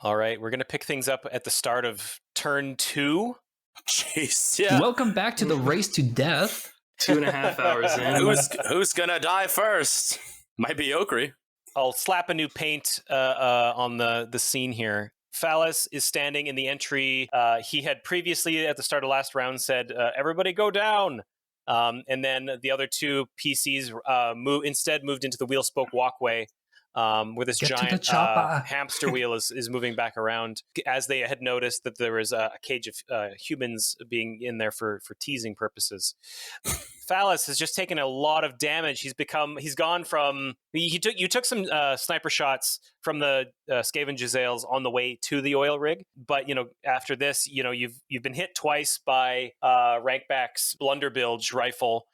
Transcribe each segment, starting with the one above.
All right, we're going to pick things up at the start of turn 2. Jeez, yeah. Welcome back to the race to death. 2.5 hours in. Who's gonna die first? Might be Okri. I'll slap a new paint on the scene here. Falas is standing in the entry. He had previously, at the start of last round, said, everybody go down. And then the other two PCs moved into the wheel spoke walkway, where this giant hamster wheel is moving back around, as they had noticed that there was a cage of humans being in there for teasing purposes. Falas has just taken a lot of damage. He's gone from you took some sniper shots from the Skaven Giselles on the way to the oil rig, but after this, you've been hit twice by Rankback's Blunderbilge rifle,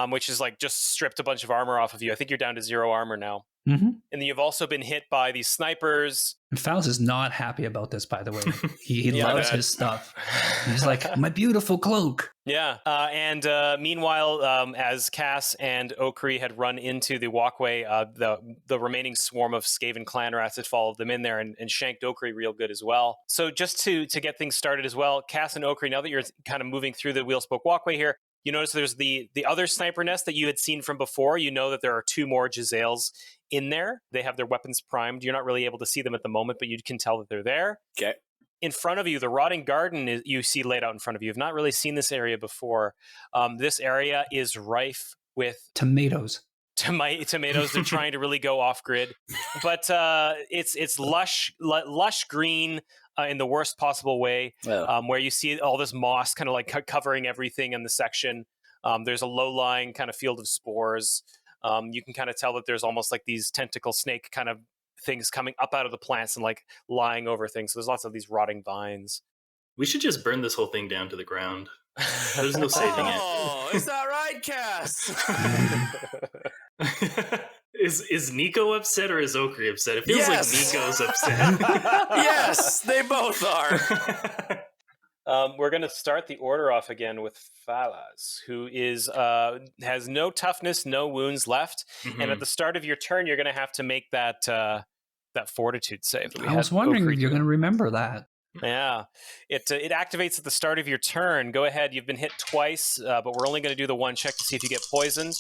which is like just stripped a bunch of armor off of you. I think you're down to 0 armor now. Mm-hmm. And then you've also been hit by these snipers. And Falas is not happy about this, by the way. He loves his stuff. He's like, my beautiful cloak. Yeah. And meanwhile, as Cass and Okri had run into the walkway, the remaining swarm of Skaven clan rats had followed them in there and shanked Okri real good as well. So just to get things started as well, Cass and Okri, now that you're kind of moving through the wheel spoke walkway here, you notice there's the other sniper nest that you had seen from before. You know that there are 2 more Giselles in there. They have their weapons primed. You're not really able to see them at the moment, but you can tell that they're there. Okay. In front of you, the rotting garden you see laid out in front of you. You've not really seen this area before. This area is rife with tomatoes. Tomatoes. They're trying to really go off grid, but it's lush green in the worst possible way. Oh. Where you see all this moss kind of like covering everything in the section. There's a low-lying kind of field of spores. You can kind of tell that there's almost like these tentacle snake kind of things coming up out of the plants and like lying over things. So there's lots of these rotting vines. We should just burn this whole thing down to the ground. There's no saving it. Oh, is that right, Cass? Is Nico upset or is Okri upset? It feels like Nico's upset. Yes, they both are. We're going to start the order off again with Falas, who has no toughness, no wounds left. Mm-hmm. And at the start of your turn, you're going to have to make that fortitude save. I was wondering if you're going to remember that. Yeah, it activates at the start of your turn. Go ahead. You've been hit twice, but we're only going to do the one check to see if you get poisoned.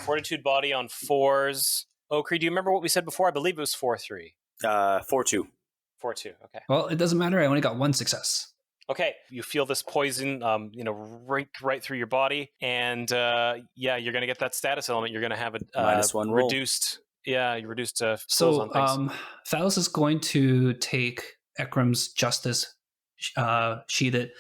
Fortitude body on 4s. Okri, do you remember what we said before? I believe it was 4-3. 4-2. 4-2. Okay. Well, it doesn't matter. I only got 1 success. Okay, you feel this poison, right through your body, and you're going to get that status element. You're going to have a -1 roll. reduced. Yeah, you reduced to so on things. Falas is going to take Ekram's justice sheeted,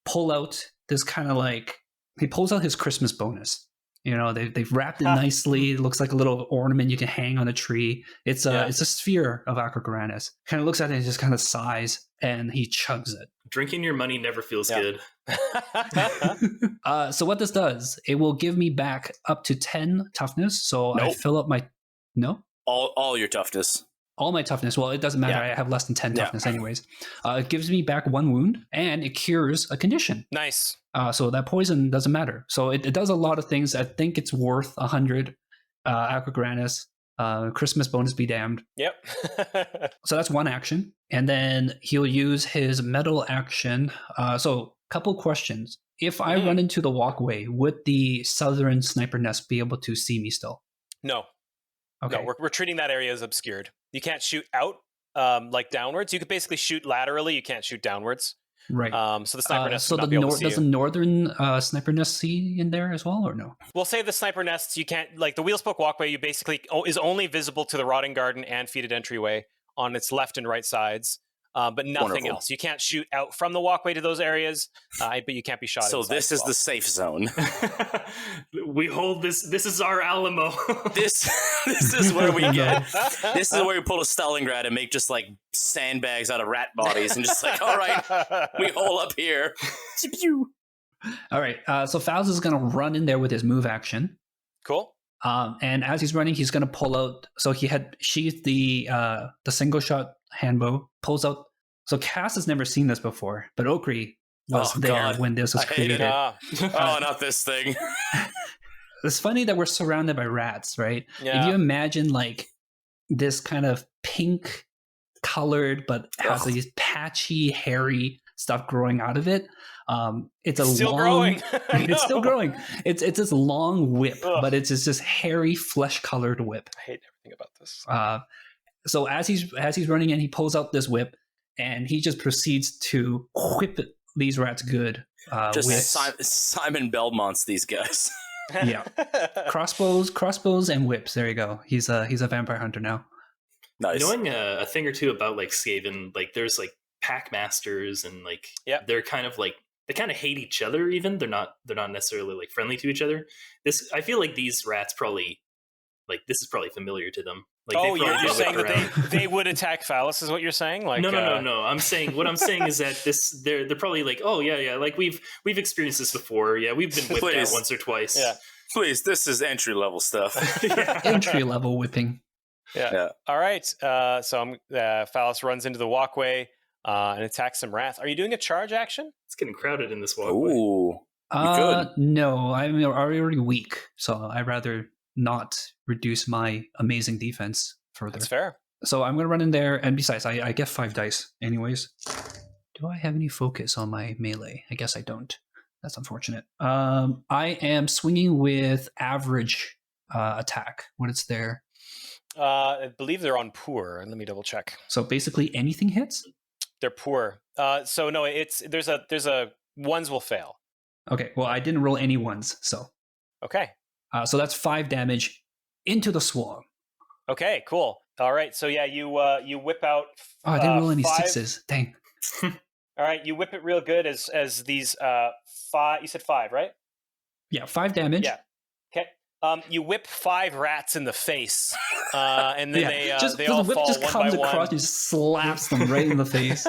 pull out this kind of like he pulls out his Christmas bonus. They've wrapped it nicely. It looks like a little ornament you can hang on a tree. It's a sphere of Acrogranus. Kind of looks at it and just kind of sighs, and he chugs it. Drinking your money never feels good. So what this does, it will give me back up to 10 toughness. So Nope. I fill up my all your toughness. All my toughness. Well, it doesn't matter. Yeah. I have less than 10 toughness anyways. It gives me back 1 wound, and it cures a condition. Nice. So that poison doesn't matter. So it does a lot of things. I think it's worth 100 Acrogranus. Christmas bonus be damned. Yep. So that's 1 action. And then he'll use his metal action. So couple questions. If I run into the walkway, would the southern sniper nest be able to see me still? No. Okay. No, we're treating that area as obscured. You can't shoot out like downwards. You could basically shoot laterally. You can't shoot downwards. Right. So the sniper nest would not the be able to see does you. the northern sniper nest see in there as well, or no? We'll say the sniper nests, you can't, like the wheel spoke walkway, you basically is only visible to the rotting garden and feated entryway on its left and right sides, but nothing Wonderful. else. You can't shoot out from the walkway to those areas, but you can't be shot So inside this as is well. the safe zone. We hold this. This is our Alamo. This is where we get. This is where we pull a Stalingrad and make just like sandbags out of rat bodies and just like, all right, we hole up here. All right. So Falas is going to run in there with his move action. Cool. And as he's running, he's going to pull out. So he had sheathed the single shot handbow, pulls out. So Cass has never seen this before, but Okri was there when this was created. Oh, not this thing. It's funny that we're surrounded by rats, right? Yeah. If you imagine like this kind of pink colored, but has these patchy, hairy stuff growing out of it. It's still long, growing. It's still growing. It's this long whip, Ugh. but it's just this hairy, flesh-colored whip. I hate everything about this. So as he's running in, he pulls out this whip, and he just proceeds to whip these rats good. Just with, Simon Belmont's these guys. yeah, crossbows, and whips. There you go. He's a vampire hunter now. Nice. Knowing a thing or two about like Skaven, like there's like pack masters, and like they're kind of like they kind of hate each other. Even they're not necessarily like friendly to each other. I feel like these rats probably like this is probably familiar to them. Like, you're saying that they would attack Falas, is what you're saying? Like, no. I'm saying what I'm saying is that they're probably like, oh yeah, like we've experienced this before. Yeah, we've been whipped out once or twice. Yeah, please, this is entry level stuff. Entry level whipping. Yeah. All right. So Falas runs into the walkway and attacks some rats. Are you doing a charge action? It's getting crowded in this walkway. Ooh, you could. No, I'm already weak, so I'd rather not reduce my amazing defense further. That's fair. So I'm going to run in there, and besides, I get 5 dice anyways. Do I have any focus on my melee? I guess I don't. That's unfortunate. I am swinging with average attack. What is there? I believe they're on poor. Let me double check. So basically anything hits? They're poor. So no, there's a ones will fail. Okay, well I didn't roll any ones, so. Okay. So that's 5 damage into the swarm. Okay, cool. All right, so yeah, you whip out. Oh, I didn't roll any 5. 6s. Dang. All right, you whip it real good as these 5. You said 5, right? Yeah, 5 damage. Yeah. Okay. You whip 5 rats in the face, and then they all the whip fall just one comes by across one. and just slaps them right in the face.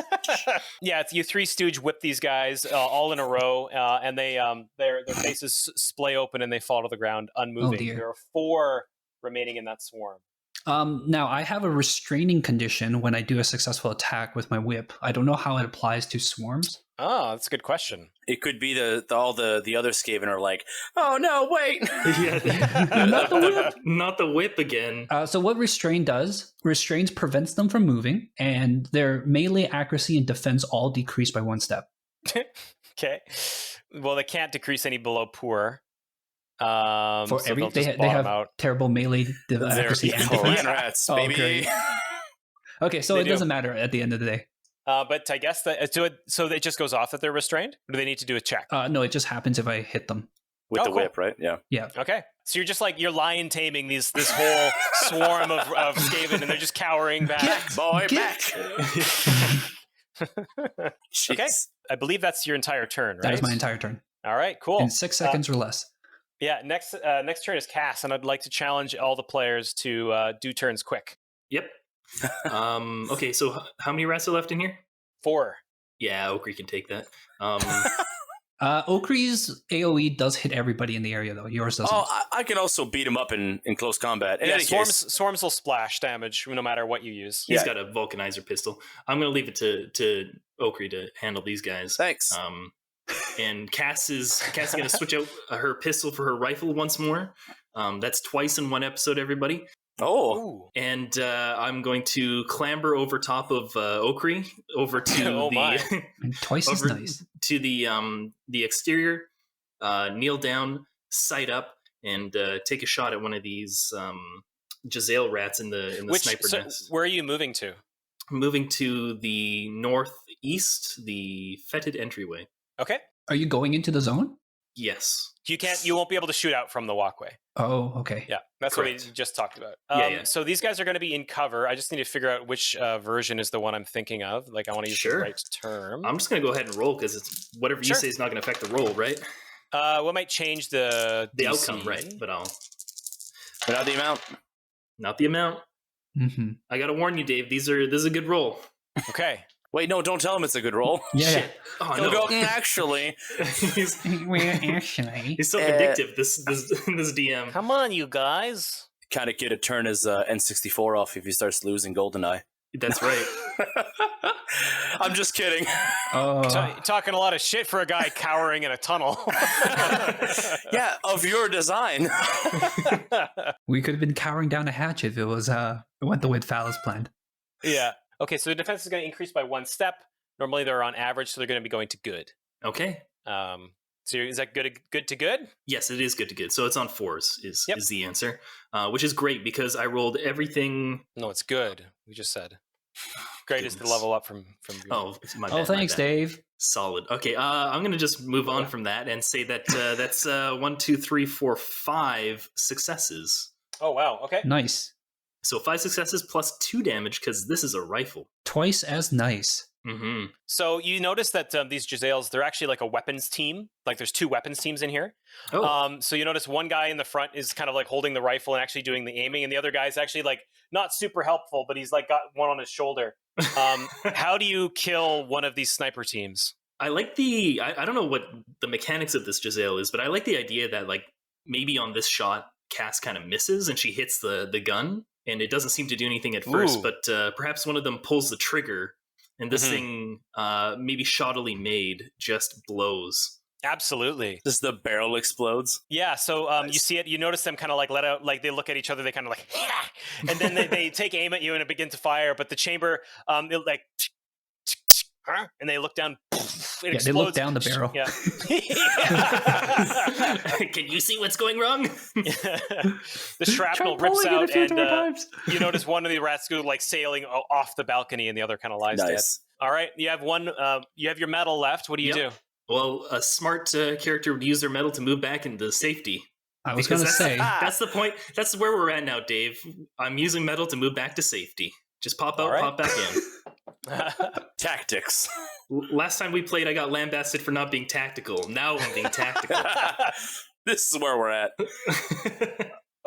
Yeah, you 3 stooge whip these guys all in a row, and their faces splay open and they fall to the ground unmoving. Oh, dear. There are 4 remaining in that swarm. Now, I have a restraining condition when I do a successful attack with my whip. I don't know how it applies to swarms. Oh, that's a good question. It could be all the other Skaven are like, oh no, wait. Not the whip. Not the whip again. So what restrain does, restrains prevents them from moving, and their melee accuracy and defense all decrease by 1 step. Okay. Well, they can't decrease any below poor. They have out. terrible melee accuracy and defense. Rats, Oh, baby. great. Okay, so They it do. doesn't matter at the end of the day. But I guess so it just goes off that they're restrained? Or do they need to do a check? No, it just happens if I hit them. With the cool. whip, right? Yeah. Yeah. Okay. So you're just you're lion taming this whole swarm of Skaven, and they're just cowering back. Back. Okay. I believe that's your entire turn, right? That is my entire turn. All right, cool. In 6 seconds or less. Yeah, next turn is Cass, and I'd like to challenge all the players to do turns quick. Yep. Okay, so how many rats are left in here? 4. Yeah, Okri can take that. Okri's AoE does hit everybody in the area, though. Yours doesn't. Oh, I can also beat him up in close combat. In Yeah, any case, swarms will splash damage no matter what you use. He's got a vulcanizer pistol. I'm going to leave it to Okri to handle these guys. Thanks. And Cass is going to switch out her pistol for her rifle once more. That's twice in 1 episode, everybody. Oh. Ooh. And I'm going to clamber over top of Okri over to And twice is nice. to the exterior, kneel down, sight up, and take a shot at one of these Jezzail rats in the sniper nest. Where are you moving to? Moving to the northeast, the fetid entryway. Okay. Are you going into the zone? Yes. You won't be able to shoot out from the walkway. Oh, okay. Yeah, that's Correct. what we just talked about. Yeah. So these guys are going to be in cover. I just need to figure out which version is the one I'm thinking of. I want to use the right term. I'm just going to go ahead and roll because it's whatever you say is not going to affect the roll, right? What might change the outcome, right? But not the amount. Not the amount. Mm-hmm. I got to warn you, Dave. This is a good roll. Okay. Wait, no, don't tell him it's a good roll. Yeah. Shit. Oh, He'll no. go, actually. he's Actually. so vindictive, this DM. Come on, you guys. Kind of get to turn his N64 off if he starts losing GoldenEye. That's right. I'm just kidding. Talking a lot of shit for a guy cowering in a tunnel. Yeah, of your design. We could have been cowering down a hatch if it was went the way Falas planned. Yeah. Okay, so the defense is going to increase by 1 step. Normally they're on average, so they're going to be going to good. Okay. So is that good to good? Yes, it is good to good. So it's on 4s is the answer, which is great because I rolled everything. No, it's good. We just said. Great is the level up from Oh, my bad. Oh, thanks, Dave. Solid. Okay, I'm going to just move on from that and say that that's 1, 2, 3, 4, 5 successes. Oh, wow. Okay. Nice. So 5 successes plus 2 damage because this is a rifle. Twice as nice. Mm-hmm. So you notice that these Giselles, they're actually like a weapons team. Like there's 2 weapons teams in here. Oh. So you notice one guy in the front is kind of like holding the rifle and actually doing the aiming, and the other guy is actually like not super helpful, but he's like got one on his shoulder. How do you kill one of these sniper teams? I like I don't know what the mechanics of this Giselle is, but I like the idea that like maybe on this shot, Cass kind of misses and she hits the gun, and it doesn't seem to do anything at first, but perhaps one of them pulls the trigger. And this thing, maybe shoddily made, just blows. Absolutely. Just the barrel explodes. Yeah, so nice. You see it, you notice them kind of like let out, like they look at each other, they kind of like, and then they take aim at you and it begins to fire, but the chamber, it like, and they look down, it explodes. They look down the barrel. Yeah. Can you see what's going wrong? The shrapnel rips out, and you notice one of the rats go like sailing off the balcony, and the other kind of lies dead. All right, you have one. You have your medal left. What do you do? Well, a smart character would use their medal to move back into safety. I was going to say that's the point. That's where we're at now, Dave. I'm using medal to move back to safety. Just pop out, pop back in. Tactics. Last time we played, I got lambasted for not being tactical. Now I'm being tactical. This is where we're at.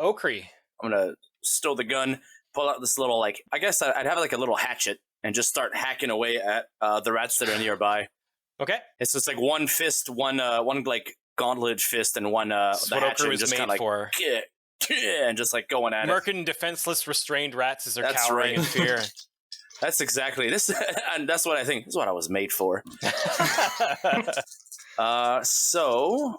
Okri. I'm gonna stow the gun, pull out this little I guess I'd have like a little hatchet and just start hacking away at the rats that are nearby. Okay. It's just like one fist, one like gauntleted fist, and one the hatchet was just made like for. And just like going at Murking defenseless, restrained rats as they're cowering in fear. That's exactly this, and that's what I think. This is what I was made for. So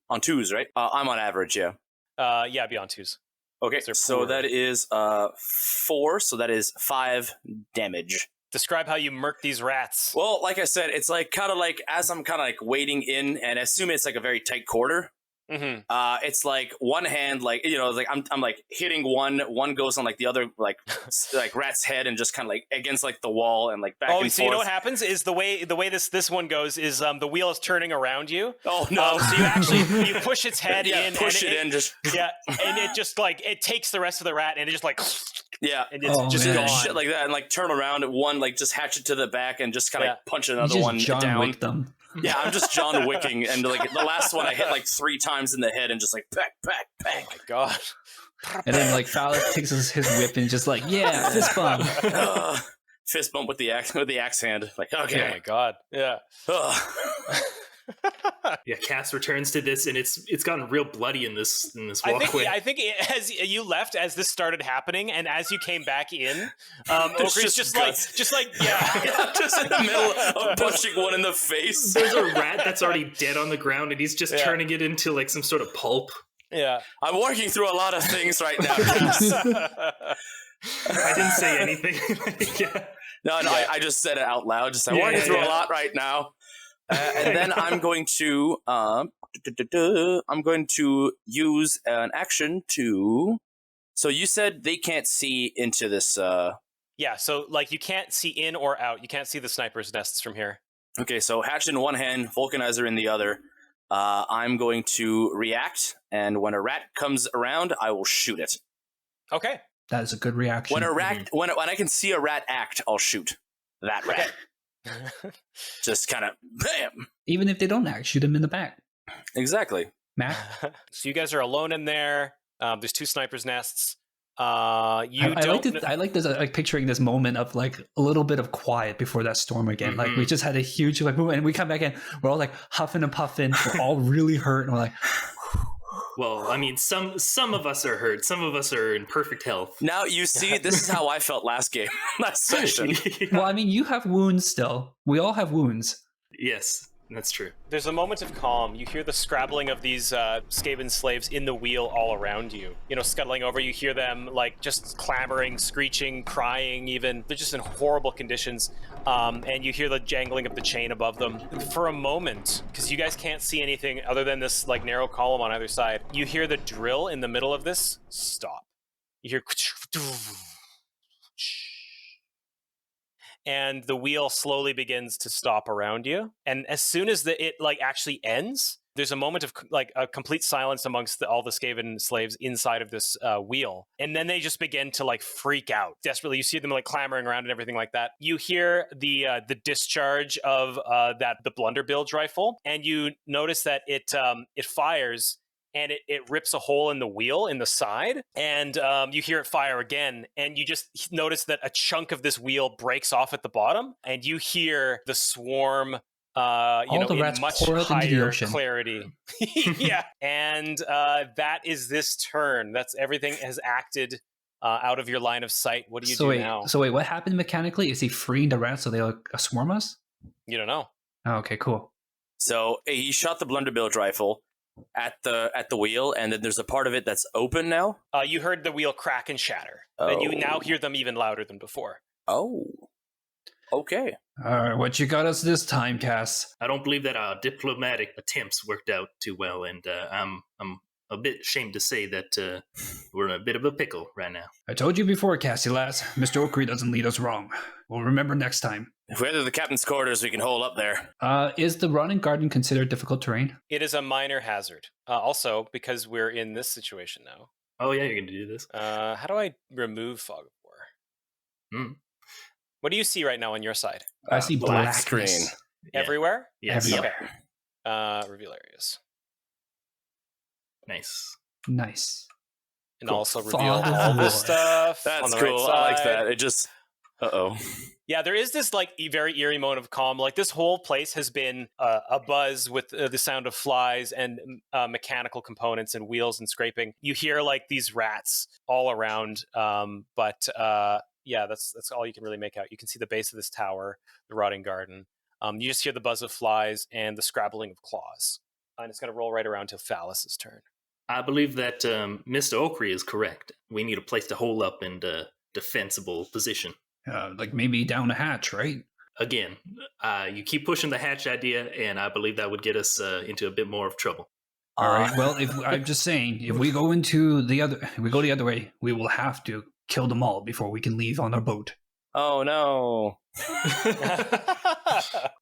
on 2s, right? I'm on average, yeah. Yeah, be on 2s. Okay, so that is 4. So that is 5 damage. Describe how you murk these rats. Well, like I said, it's like kind of like as I'm kind of like wading in, and assume it's like a very tight quarter. Mm-hmm. It's like one hand, like like I'm like hitting one goes on like the other like rat's head and just kind of like against like the wall and like back and forth. You know what happens is the way this one goes is the wheel is turning around you. Oh no! So you actually you push its head in, push it in, just and it just like it takes the rest of the rat and it just like and it's just gone. Shit like that, and like turn around at one, like just hatch it to the back and just kind of punch another one down. Wick them. Yeah, I'm just John Wicking, and like the last one I hit like 3 times in the head and just like bang. Oh my god! And then like Falas takes his whip and just like fist bump, fist bump with the axe hand. Like okay, oh my god, yeah. Yeah, Cass returns to this, and it's gotten real bloody in this walkway. I think as you left, as this started happening, and as you came back in, Okri's just in the middle of punching one in the face. There's a rat that's already dead on the ground, and he's just turning it into like some sort of pulp. Yeah, I'm working through a lot of things right now, Cass. I didn't say anything. No, I just said it out loud. I'm working through a lot right now. And then I'm going to use an action to. So you said they can't see into this. Yeah, so like you can't see in or out. You can't see the sniper's nests from here. Okay, so hatchet in one hand, vulcanizer in the other. I'm going to react, and when a rat comes around, I will shoot it. Okay, that is a good reaction. When I can see a rat act, I'll shoot that rat. Okay. Just kind of bam. Even if they don't act, shoot them in the back. Exactly. Matt? So you guys are alone in there. There's 2 snipers' nests. I like this, like picturing this moment of like a little bit of quiet before that storm again. Mm-hmm. Like we just had a huge like movement, and we come back in. We're all like huffing and puffing. We're all really hurt, and we're like. Well, I mean, some of us are hurt. Some of us are in perfect health. Now you see, this is how I felt last session. Well, I mean, you have wounds still. We all have wounds. Yes. That's true. There's a moment of calm. You hear the scrabbling of these Skaven slaves in the wheel all around you. You know, scuttling over. You hear them like just clamoring, screeching, crying even. They're just in horrible conditions. And you hear the jangling of the chain above them. For a moment, because you guys can't see anything other than this like narrow column on either side, you hear the drill in the middle of this stop. You hear and the wheel slowly begins to stop around you. And as soon as it like actually ends, there's a moment of like a complete silence amongst all the Skaven slaves inside of this wheel. And then they just begin to like freak out desperately. You see them like clamoring around and everything like that. You hear the discharge of the Blunderbilge rifle, and you notice that it fires. And it rips a hole in the wheel in the side, and you hear it fire again, and you just notice that a chunk of this wheel breaks off at the bottom, and you hear the swarm, the rats in much pour out into the higher ocean. clarity. Yeah, and that is this turn. That's everything has acted out of your line of sight. What do you do now? So wait, what happened mechanically? Is he freeing the rats so they like swarm us? You don't know. Oh, okay, cool. So he shot the Blunderbilge rifle at the wheel, and then there's a part of it that's open now. You heard the wheel crack and shatter, and you now hear them even louder than before. Oh, okay. What you got us this time, Cass? I don't believe that our diplomatic attempts worked out too well, and I'm a bit ashamed to say that we're in a bit of a pickle right now. I told you before, Cassie lass, Mr. Okri doesn't lead us wrong. We'll remember next time. If we enter the captain's quarters, we can hold up there. Is the rotting garden considered difficult terrain? It is a minor hazard. Also, because we're in this situation now. Oh yeah, you're going to do this? How do I remove Fog of War? What do you see right now on your side? I see black screen. Yeah. Everywhere? Yes. Everywhere. Okay. Reveal areas. Nice. And Cool. also reveal Fog of all War. this stuff. That's on the cool. Right I like side. that. It just... Uh-oh. Yeah, there is this like very eerie moment of calm. Like this whole place has been a buzz with the sound of flies and mechanical components and wheels and scraping. You hear like these rats all around, but yeah, that's all you can really make out. You can see the base of this tower, the rotting garden. You just hear the buzz of flies and the scrabbling of claws. And it's going to roll right around to Falas' turn. I believe that Mr. Okri is correct. We need a place to hole up in a defensible position. Like maybe down a hatch, right? Again, you keep pushing the hatch idea, and I believe that would get us into a bit more of trouble. All right. Well, I'm just saying, if we go the other way, we will have to kill them all before we can leave on our boat. Oh, no.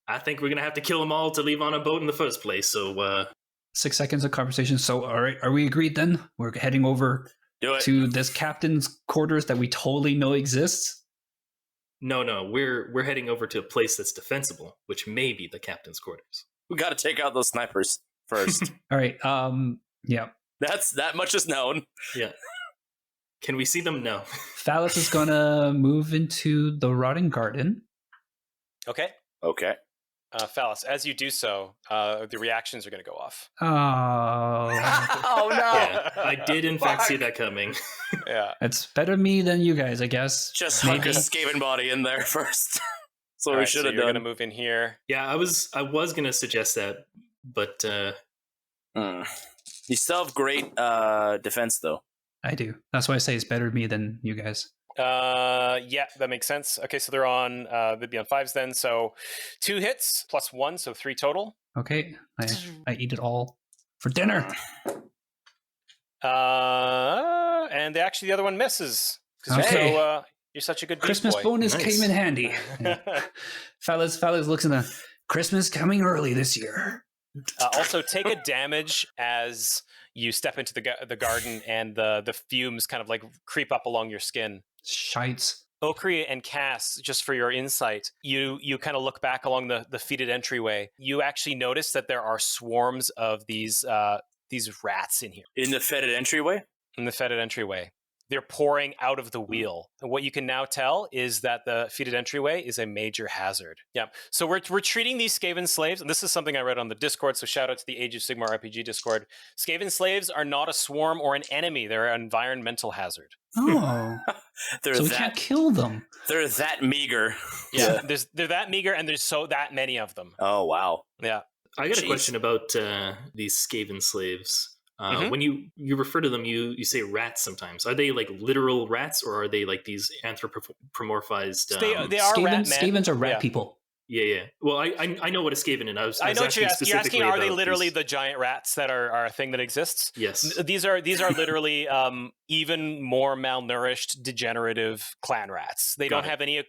I think we're going to have to kill them all to leave on a boat in the first place, so... 6 seconds of conversation. So, all right, are we agreed then? We're heading over to this captain's quarters that we totally know exists? No, we're heading over to a place that's defensible, which may be the captain's quarters. We got to take out those snipers first. All right, yeah. That much is known. Yeah. Can we see them? No. Falas is gonna move into the rotting garden. Okay. Falas, as you do so, the reactions are going to go off. Oh. Oh, no. Yeah, I did in fact see that coming. Yeah. It's better me than you guys, I guess. Just hunk a Skaven body in there first. So we should have You're done. going to move in here. Yeah, I was going to suggest that, but... You still have great defense, though. I do. That's why I say it's better me than you guys. Yeah, that makes sense. Okay, so they'd be on 5s then. So 2 hits plus 1, so 3 total. Okay, I eat it all for dinner. And the other one misses. Okay. You're such a good Christmas boy. bonus Nice. came in handy. Fellas looks in the Christmas coming early this year. Also, take a damage as you step into the garden and the fumes kind of like creep up along your skin. Shites. Okri and Cass, just for your insight, you kind of look back along the fetid entryway. You actually notice that there are swarms of these rats in here. In the fetid entryway? In the fetid entryway. They're pouring out of the wheel. And what you can now tell is that the fetid entryway is a major hazard. Yeah. So we're treating these Skaven slaves, and this is something I read on the Discord, so shout out to the Age of Sigmar RPG Discord. Skaven slaves are not a swarm or an enemy. They're an environmental hazard. Oh. So we can't kill them. They're that meager. Yeah. They're that meager, and there's that many of them. Oh, wow. Yeah. I got a question about these Skaven slaves. When you refer to them, you say rats sometimes. Are they like literal rats, or are they like these anthropomorphized? They are rat men. Skavens are rat people. Yeah. Well, I know what a Skaven is. I was know what you're asking. Are they literally these... the giant rats that are a thing that exists? Yes. These are literally even more malnourished, degenerative clan rats. They don't have any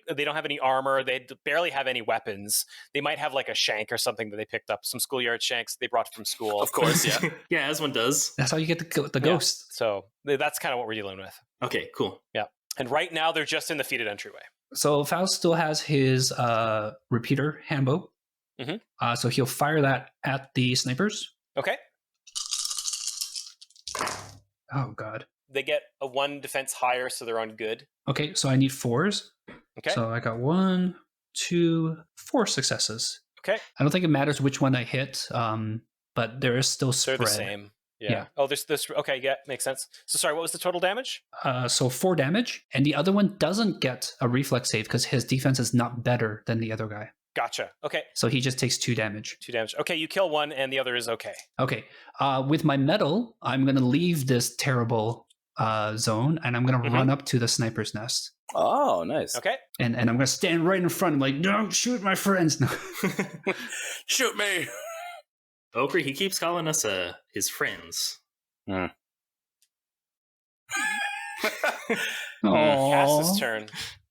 armor. They barely have any weapons. They might have like a shank or something that they picked up, some schoolyard shanks they brought from school. Of course, yeah. Yeah, as one does. That's how you get the ghost. Yeah. So that's kind of what we're dealing with. Okay, cool. Yeah. And right now they're just in the feated entryway. So Faust still has his repeater handbow. So he'll fire that at the snipers. Okay. Oh, God. They get a 1 defense higher, so they're on good. Okay, so I need 4s. Okay. So I got 1, 2, 4 successes. Okay. I don't think it matters which one I hit, but there is still spread. They're the same. Yeah. Oh, there's this. Okay, yeah, makes sense. So sorry, what was the total damage? So 4 damage, and the other one doesn't get a reflex save because his defense is not better than the other guy. Gotcha. Okay. So he just takes 2 damage. 2 damage. Okay, you kill one, and the other is okay. Okay. With my medal, I'm going to leave this terrible zone, and I'm going to run up to the sniper's nest. Oh, nice. Okay. And I'm going to stand right in front. I'm like, don't shoot my friends. No. Shoot me. Okri, he keeps calling us his friends. Cass's turn.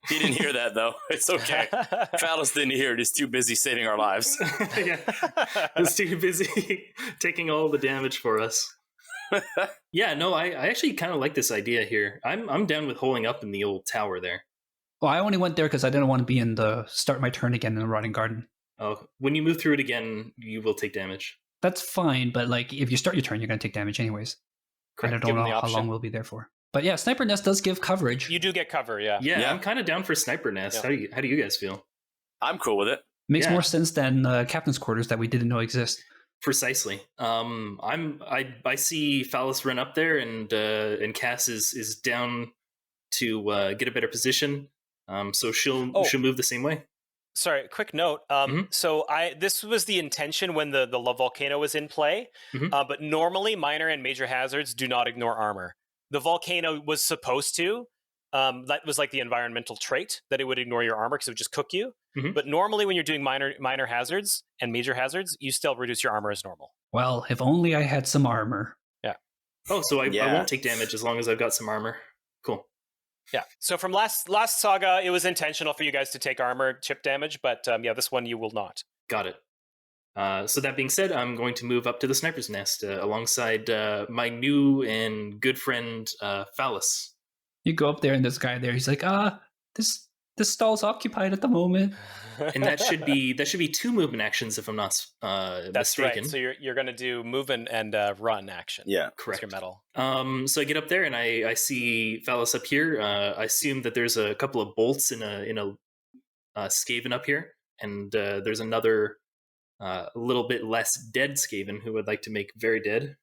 He didn't hear that, though. It's okay. Falas didn't hear it. He's too busy saving our lives. Yeah. He's too busy taking all the damage for us. Yeah, no, I actually kind of like this idea here. I'm down with holding up in the old tower there. Well, I only went there because I didn't want to be in the start my turn again in the rotting garden. Oh, when you move through it again, you will take damage. That's fine, but like if you start your turn, you're going to take damage anyways. Correct. And I don't know how long we'll be there for. But yeah, Sniper Nest does give coverage. You do get cover, yeah. Yeah, I'm kind of down for Sniper Nest. Yeah. How do you guys feel? I'm cool with it. Makes more sense than Captain's Quarters that we didn't know exist. Precisely. I see Falas run up there, and Cass is down to get a better position. So she'll move the same way. Sorry, quick note. So this was the intention when the love volcano was in play, but normally minor and major hazards do not ignore armor. The volcano was supposed to. That was like the environmental trait that it would ignore your armor because it would just cook you. But normally when you're doing minor hazards and major hazards, you still reduce your armor as normal. Well, if only I had some armor. Yeah. Oh, so I won't take damage as long as I've got some armor. Cool. Yeah. So from last saga, it was intentional for you guys to take armor chip damage, but this one you will not. Got it. So that being said, I'm going to move up to the sniper's nest alongside my new and good friend Falas. You go up there and this guy there, he's like, this stall's occupied at the moment. And that should be 2 movement actions if I'm not That's mistaken. Right. So you're going to do move and run action. Yeah, correct. Your medal. So I get up there and I see Falas up here. I assume that there's a couple of bolts in a Skaven up here, and there's another little bit less dead Skaven who would like to make very dead.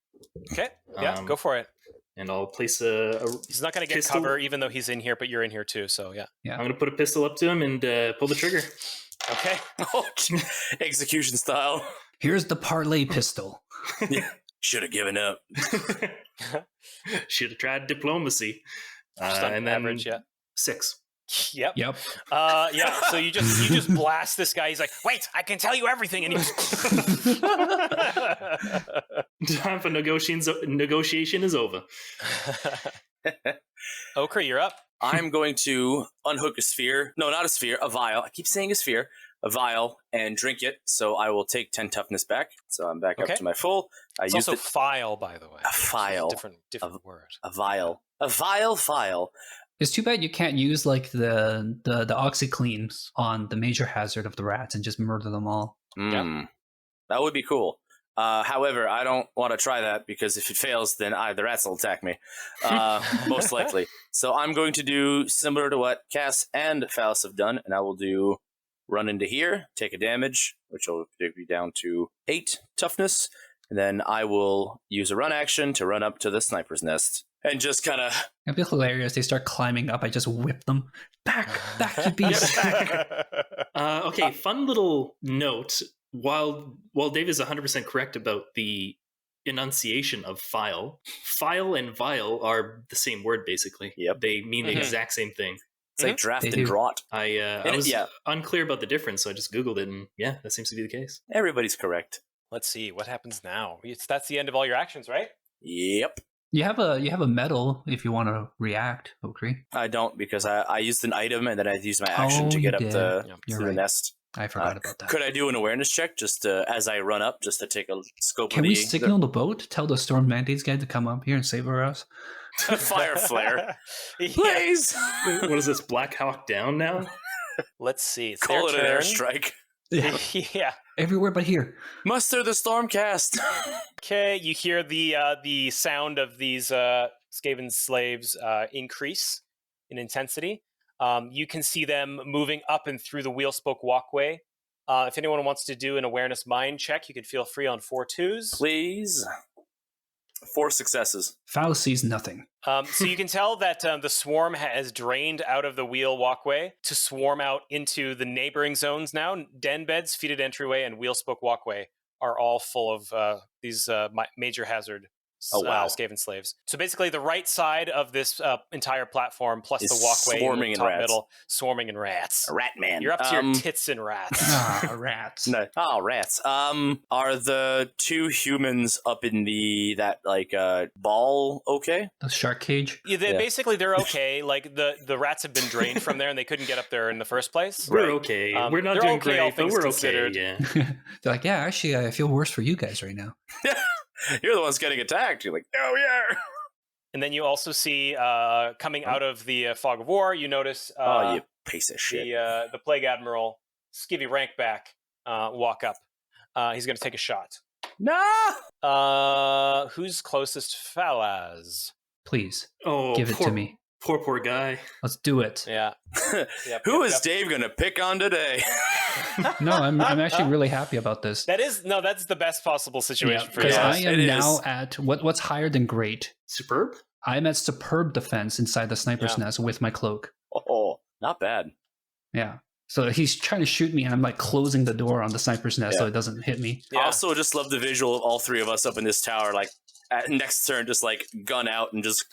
Okay. Yeah, go for it. And I'll place He's not going to get pistol. Cover, even though he's in here, but you're in here too, so yeah. I'm going to put a pistol up to him and pull the trigger. Okay. Execution style. Here's the parlay pistol. Should have given up. Should have tried diplomacy. And then average, 6. Yep. Yep. So you just blast this guy. He's like, "Wait, I can tell you everything," and he time for negotiation is over. Okri, you're up. I'm going to unhook a sphere. No, not a sphere, a vial. I keep saying a sphere. A vial and drink it. So I will take 10 toughness back. So I'm back up to my full. It's also file, by the way. A file. Different word. A vial. A vial. It's too bad you can't use like the OxyCleans on the major hazard of the rats and just murder them all. Yeah. That would be cool. However, I don't want to try that because if it fails, then the rats will attack me. Most likely. So I'm going to do similar to what Cass and Falas have done, and I will do run into here, take a damage, which will be down to 8 toughness, and then I will use a run action to run up to the sniper's nest. And just kind of... It'd be hilarious. They start climbing up. I just whip them. Back, you beast. Okay, fun little note. while Dave is 100% correct about the enunciation of file and vial are the same word, basically. Yep. They mean the exact same thing. It's like draft and draught. I was unclear about the difference, so I just Googled it, and yeah, that seems to be the case. Everybody's correct. Let's see what happens now. That's the end of all your actions, right? Yep. You have a medal if you want to react, Okri. I don't, because I used an item and then I used my action to get up to the nest. I forgot about that. Could I do an awareness check just as I run up, just to take a scope Can we signal the boat? Tell the Storm Mandates guy to come up here and save our ass? Fire flare. Please! What is this, Black Hawk Down now? Let's see. It's Call it their an turn. airstrike. Yeah. Everywhere but here. Muster the Stormcast. Okay, you hear the sound of these Skaven slaves increase in intensity. You can see them moving up and through the wheel-spoke walkway. If anyone wants to do an awareness mind check, you can feel free on 4 2s. Please. 4 successes. Falas sees nothing. So you can tell that the swarm has drained out of the wheel walkway to swarm out into the neighboring zones now. Den beds, feated entryway, and wheel-spoke walkway are all full of these major hazard Skaven slaves. So basically the right side of this entire platform plus the walkway swarming in the top rats. middle, swarming in rats. Rat man. You're up to your tits in rats. Rats. No. Oh, rats. Are the 2 humans up in that ball okay? The shark cage? Yeah, basically they're okay. Like the rats have been drained from there and they couldn't get up there in the first place. We're okay. We're not doing okay, all great, but things we're considered. okay. Yeah. They're like, yeah, actually, I feel worse for you guys right now. You're the ones getting attacked. You're like, oh yeah. And then you also see coming out of the fog of war, you notice oh, you piece of shit. the Plague Admiral, Skivvy Rankback, walk up. He's going to take a shot. No! Who's closest? Falas. Please, Oh, give it to me. Poor guy. Let's do it. Yeah. Who is Dave going to pick on today? No, I'm actually really happy about this. That's the best possible situation for you. Because I am it now is. at what's higher than great. Superb? I'm at superb defense inside the sniper's nest with my cloak. Oh, not bad. Yeah. So he's trying to shoot me, and I'm like closing the door on the sniper's nest so it doesn't hit me. I also just love the visual of all 3 of us up in this tower, like at next turn, just like gun out and just.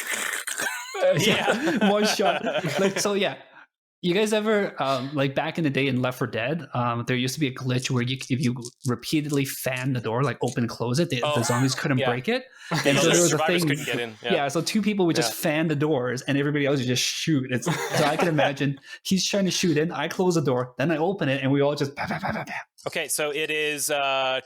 One shot. Like, so yeah. You guys ever like back in the day in Left 4 Dead, there used to be a glitch where if you repeatedly fan the door, like open and close it, the zombies couldn't break it. And so there was a thing. Couldn't get in. Yeah, so 2 people would just fan the doors, and everybody else would just shoot. So I can imagine he's trying to shoot in. I close the door, then I open it, and we all just. Bah, bah, bah, bah, bah. Okay, so it is 2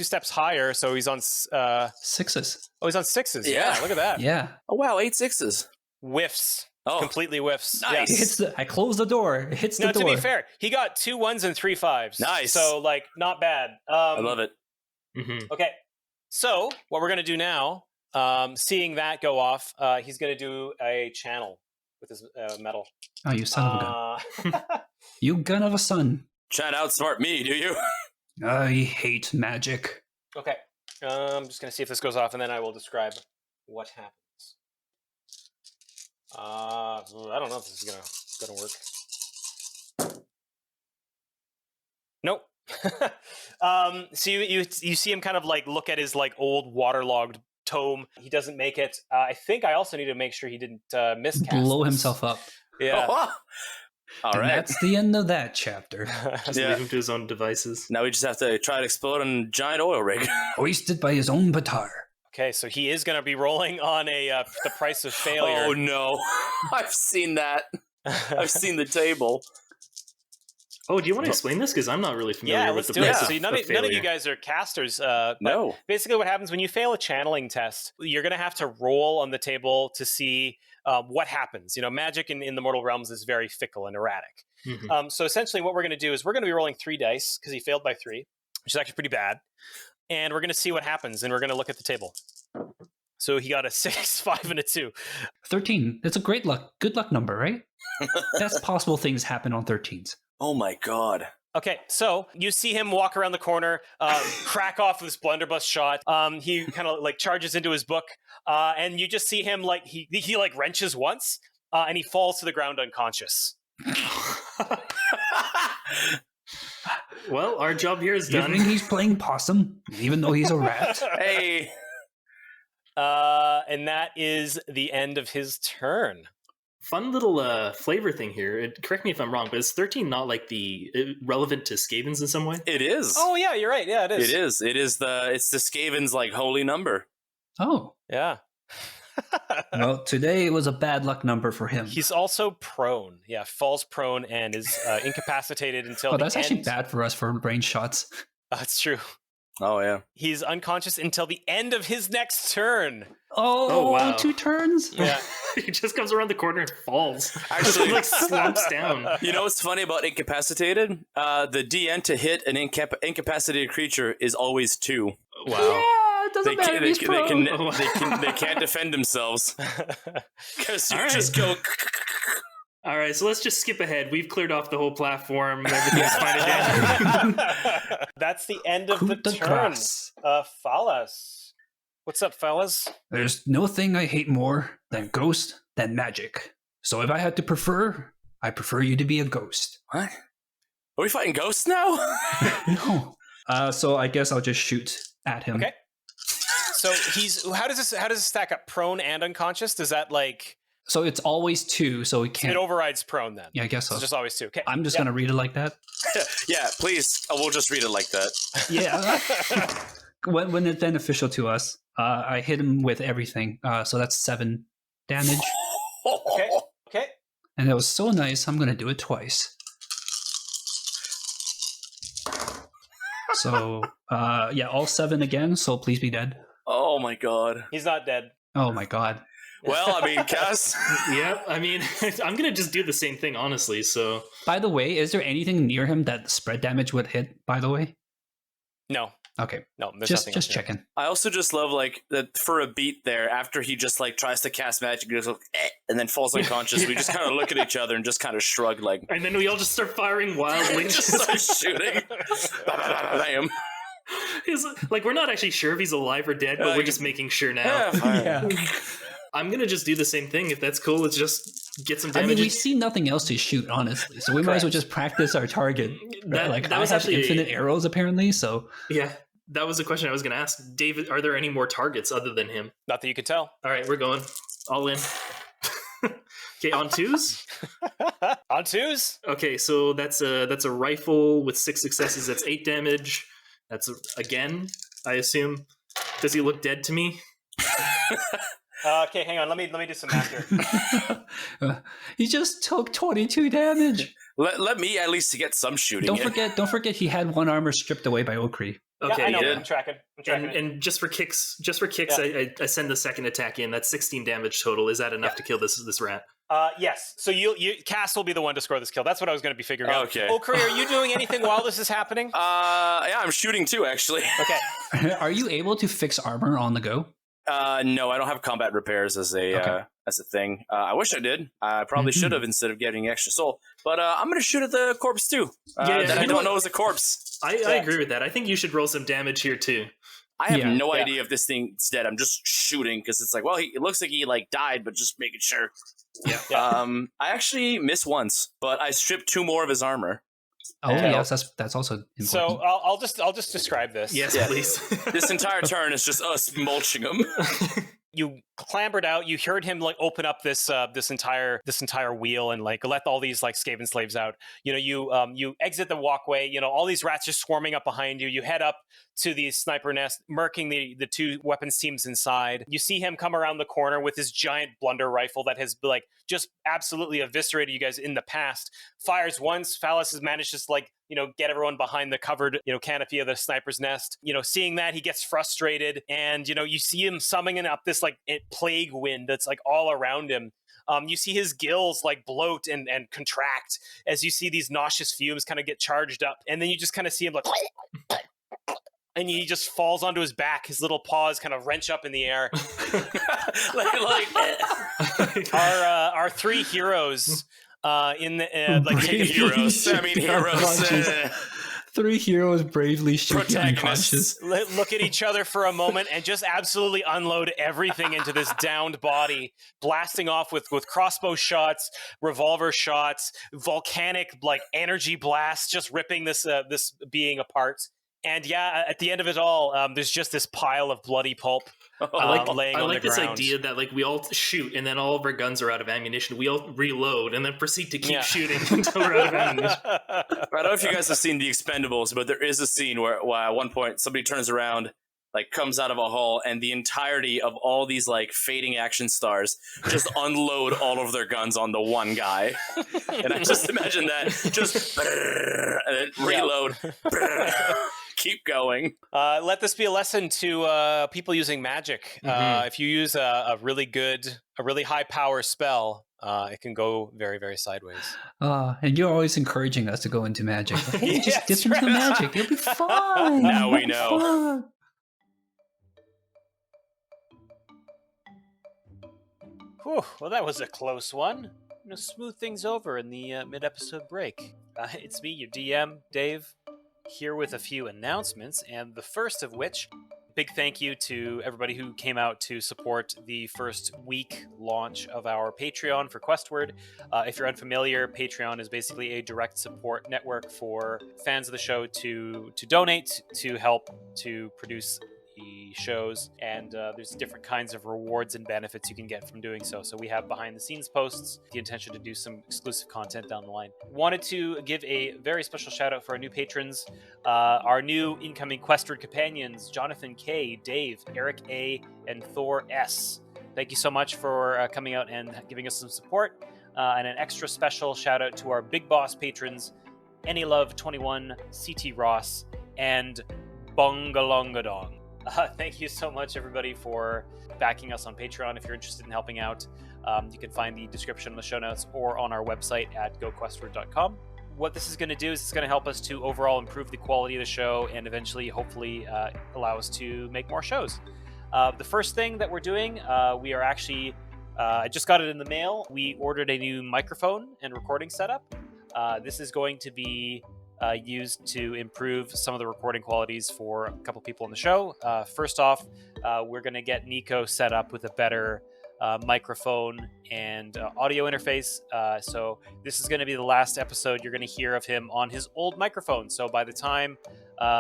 steps higher. So he's on 6s. Oh, he's on 6s. Yeah, look at that. Yeah. Oh wow, 8 6s. Whiffs. Oh, completely whiffs. Nice. Yes. I close the door. It hits the door. To be fair, he got 2 1s and 3 5s. Nice. So like not bad. I love it. Mm-hmm. Okay, so what we're gonna do now, seeing that go off, he's gonna do a channel with his metal. Oh, you son of a gun! You gun of a son! Trying to outsmart me, do you? I hate magic. Okay, I'm just gonna see if this goes off, and then I will describe what happens. I don't know if this is gonna work. Nope. So you see him kind of like look at his like old waterlogged tome. He doesn't make it. I think I also need to make sure he didn't miscast. Blow this. himself up. Yeah. All and right. That's the end of that chapter. Just leave him to his own devices. Now we just have to try to explode on a giant oil rig. Hoisted by his own batar. Okay, so he is going to be rolling on the price of failure. Oh no, I've seen that. I've seen the table. Oh, do you want to explain this? Because I'm not really familiar with the price of So none of you guys are casters. No. Basically what happens when you fail a channeling test, you're going to have to roll on the table to see what happens. You know, magic in the mortal realms is very fickle and erratic. Mm-hmm. So essentially what we're going to do is we're going to be rolling 3 dice because he failed by 3, which is actually pretty bad. And we're going to see what happens, and we're going to look at the table. So he got a 6, 5, and a 2. 13. That's a good luck number, right? Best possible things happen on 13s. Oh my god. Okay, so you see him walk around the corner, crack off this blunderbuss shot. He kind of like charges into his book, and you just see him like he like wrenches once, and he falls to the ground unconscious. Well, our job here is You done. think he's playing possum, even though he's a rat? Hey. And that is the end of his turn. Fun little flavor thing here. Correct me if I'm wrong, but is 13 not like relevant to Skavens in some way? It is. Oh yeah, you're right. Yeah, it is. It is. It's the Skaven's like holy number. Oh. Yeah. Well, today was a bad luck number for him. He's also prone. Yeah, falls prone and is incapacitated until the end. That's actually bad for us for range shots. That's true. Oh, yeah. He's unconscious until the end of his next turn. Oh, wow. 2 turns? Yeah. He just comes around the corner and falls. Actually, like slumps down. You know what's funny about incapacitated? The DN to hit an incapacitated creature is always 2. Wow. Yeah, it doesn't matter. He's prone. They can't defend themselves. Because you All right. just go... All right, so let's just skip ahead. We've cleared off the whole platform. Everything's fine again. That's the end of the Coup de turn. grace. Falas. What's up, fellas? There's no thing I hate more than ghost than magic. So if I had to prefer, I prefer you to be a ghost. What? Are we fighting ghosts now? No. So I guess I'll just shoot at him. Okay. So how does this stack up? Prone and unconscious? Does that like... So it's always 2, so we can't... It overrides prone then. Yeah, I guess so. It's just always 2. Okay. I'm just going to read it like that. Yeah, please. We'll just read it like that. Yeah. when it's then official to us, I hit him with everything. So that's 7 damage. Okay. And it was so nice, I'm going to do it twice. So, all 7 again, so please be dead. Oh my god. He's not dead. Oh my god. Well, I mean, Cass. Yeah, I mean, I'm going to just do the same thing, honestly, so... By the way, is there anything near him that spread damage would hit, by the way? No. Okay. No, there's Just nothing else here. checking. I also just love, like, that for a beat there, after he just, like, tries to cast magic, he goes, and then falls unconscious, we just kind of look at each other and just kind of shrug, like... And then we all just start firing wildly. just start shooting. Bam. He's like, we're not actually sure if he's alive or dead, but we're just making sure now. Yeah. I'm going to just do the same thing, if that's cool. Let's just get some damage. I mean, we see nothing else to shoot, honestly, so we might as well just practice our target. Right? Like, that I was have actually infinite arrows, apparently, so... Yeah, that was a question I was going to ask. David, are there any more targets other than him? Not that you could tell. All right, we're going. All in. Okay, on 2s? On 2s? Okay, so that's a rifle with 6 successes. That's 8 damage. That's again, I assume. Does he look dead to me? Okay, hang on. Let me do some math here. He just took 22 damage. Let me at least get some shooting. Don't forget he had 1 armor stripped away by Okri. Okay, yeah, I know. yeah. I'm tracking. And just for kicks, Yeah. I send the second attack in. That's 16 damage total. Is that enough to kill this rat? Yes. So you Cass will be the one to score this kill. That's what I was going to be figuring out. Okay. Okri, are you doing anything while this is happening? Yeah, I'm shooting too, actually. Okay. Are you able to fix armor on the go? No, I don't have combat repairs as a thing. I wish I did. I probably should have instead of getting extra soul. But I'm going to shoot at the corpse too. That I don't know is a corpse. I agree with that. I think you should roll some damage here too. I have no idea if this thing's dead. I'm just shooting because it's like, well, it looks like he like died, but just making sure. Yeah. I actually missed once, but I stripped 2 more of his armor. Oh yes, that's also important. So I'll just describe this. Yes, please. This entire turn is just us mulching him. You clambered out. You heard him like open up this entire wheel and like let all these like Skaven slaves out. You know, you exit the walkway. You know, all these rats just swarming up behind you. You head up to the sniper nest, murking the 2 weapons teams inside. You see him come around the corner with his giant blunder rifle that has like just absolutely eviscerated you guys in the past. Fires once. Falas has managed to like, you know, get everyone behind the covered, you know, canopy of the sniper's nest. You know, seeing that, he gets frustrated, and you know, you see him summoning up this like plague wind that's like all around him. You see his gills like bloat and contract as you see these nauseous fumes kind of get charged up, and then you just kind of see him like and he just falls onto his back. His little paws kind of wrench up in the air. Our 3 heroes in the like take a few heroes. I mean, heroes. Three heroes bravely shooting Protagonists. unconscious. Look at each other for a moment and just absolutely unload everything into this downed body, blasting off with crossbow shots, revolver shots, volcanic like energy blasts, just ripping this being apart. And yeah, at the end of it all, there's just this pile of bloody pulp laying on the ground. This idea that like we all shoot and then all of our guns are out of ammunition. We all reload and then proceed to keep shooting until we're out of ammunition. I don't know if you guys have seen The Expendables, but there is a scene where at one point somebody turns around, like comes out of a hall, and the entirety of all these like fading action stars just unload all of their guns on the one guy. And I just imagine that just and then reload. Keep going. Let this be a lesson to people using magic. If you use a really high power spell, it can go very, very sideways. And you're always encouraging us to go into magic. Hey, just dip into magic. It'll be fun. Now we know. Fun. Whew, well, that was a close one. I'm going to smooth things over in the mid-episode break. It's me, your DM, Dave, here with a few announcements, and the first of which, big thank you to everybody who came out to support the first week launch of our Patreon for Questward. If you're unfamiliar, Patreon is basically a direct support network for fans of the show to donate to help to produce the shows, and there's different kinds of rewards and benefits you can get from doing so. So we have behind the scenes posts, the intention to do some exclusive content down the line. Wanted to give a very special shout out for our new patrons, our new incoming Questward companions, Jonathan K, Dave, Eric A, and Thor S. Thank you so much for coming out and giving us some support, and an extra special shout out to our big boss patrons, Anylove21, CT Ross, and Bongalongadong. Thank you so much, everybody, for backing us on Patreon. If you're interested in helping out, you can find the description in the show notes or on our website at goquestward.com. What this is going to do is it's going to help us to overall improve the quality of the show and eventually, hopefully, allow us to make more shows. The first thing that we're doing, we are actually, I just got it in the mail. We ordered a new microphone and recording setup. This is going to be used to improve some of the recording qualities for a couple people on the show. First off, we're going to get Nico set up with a better microphone and audio interface. So this is going to be the last episode you're going to hear of him on his old microphone. So by the time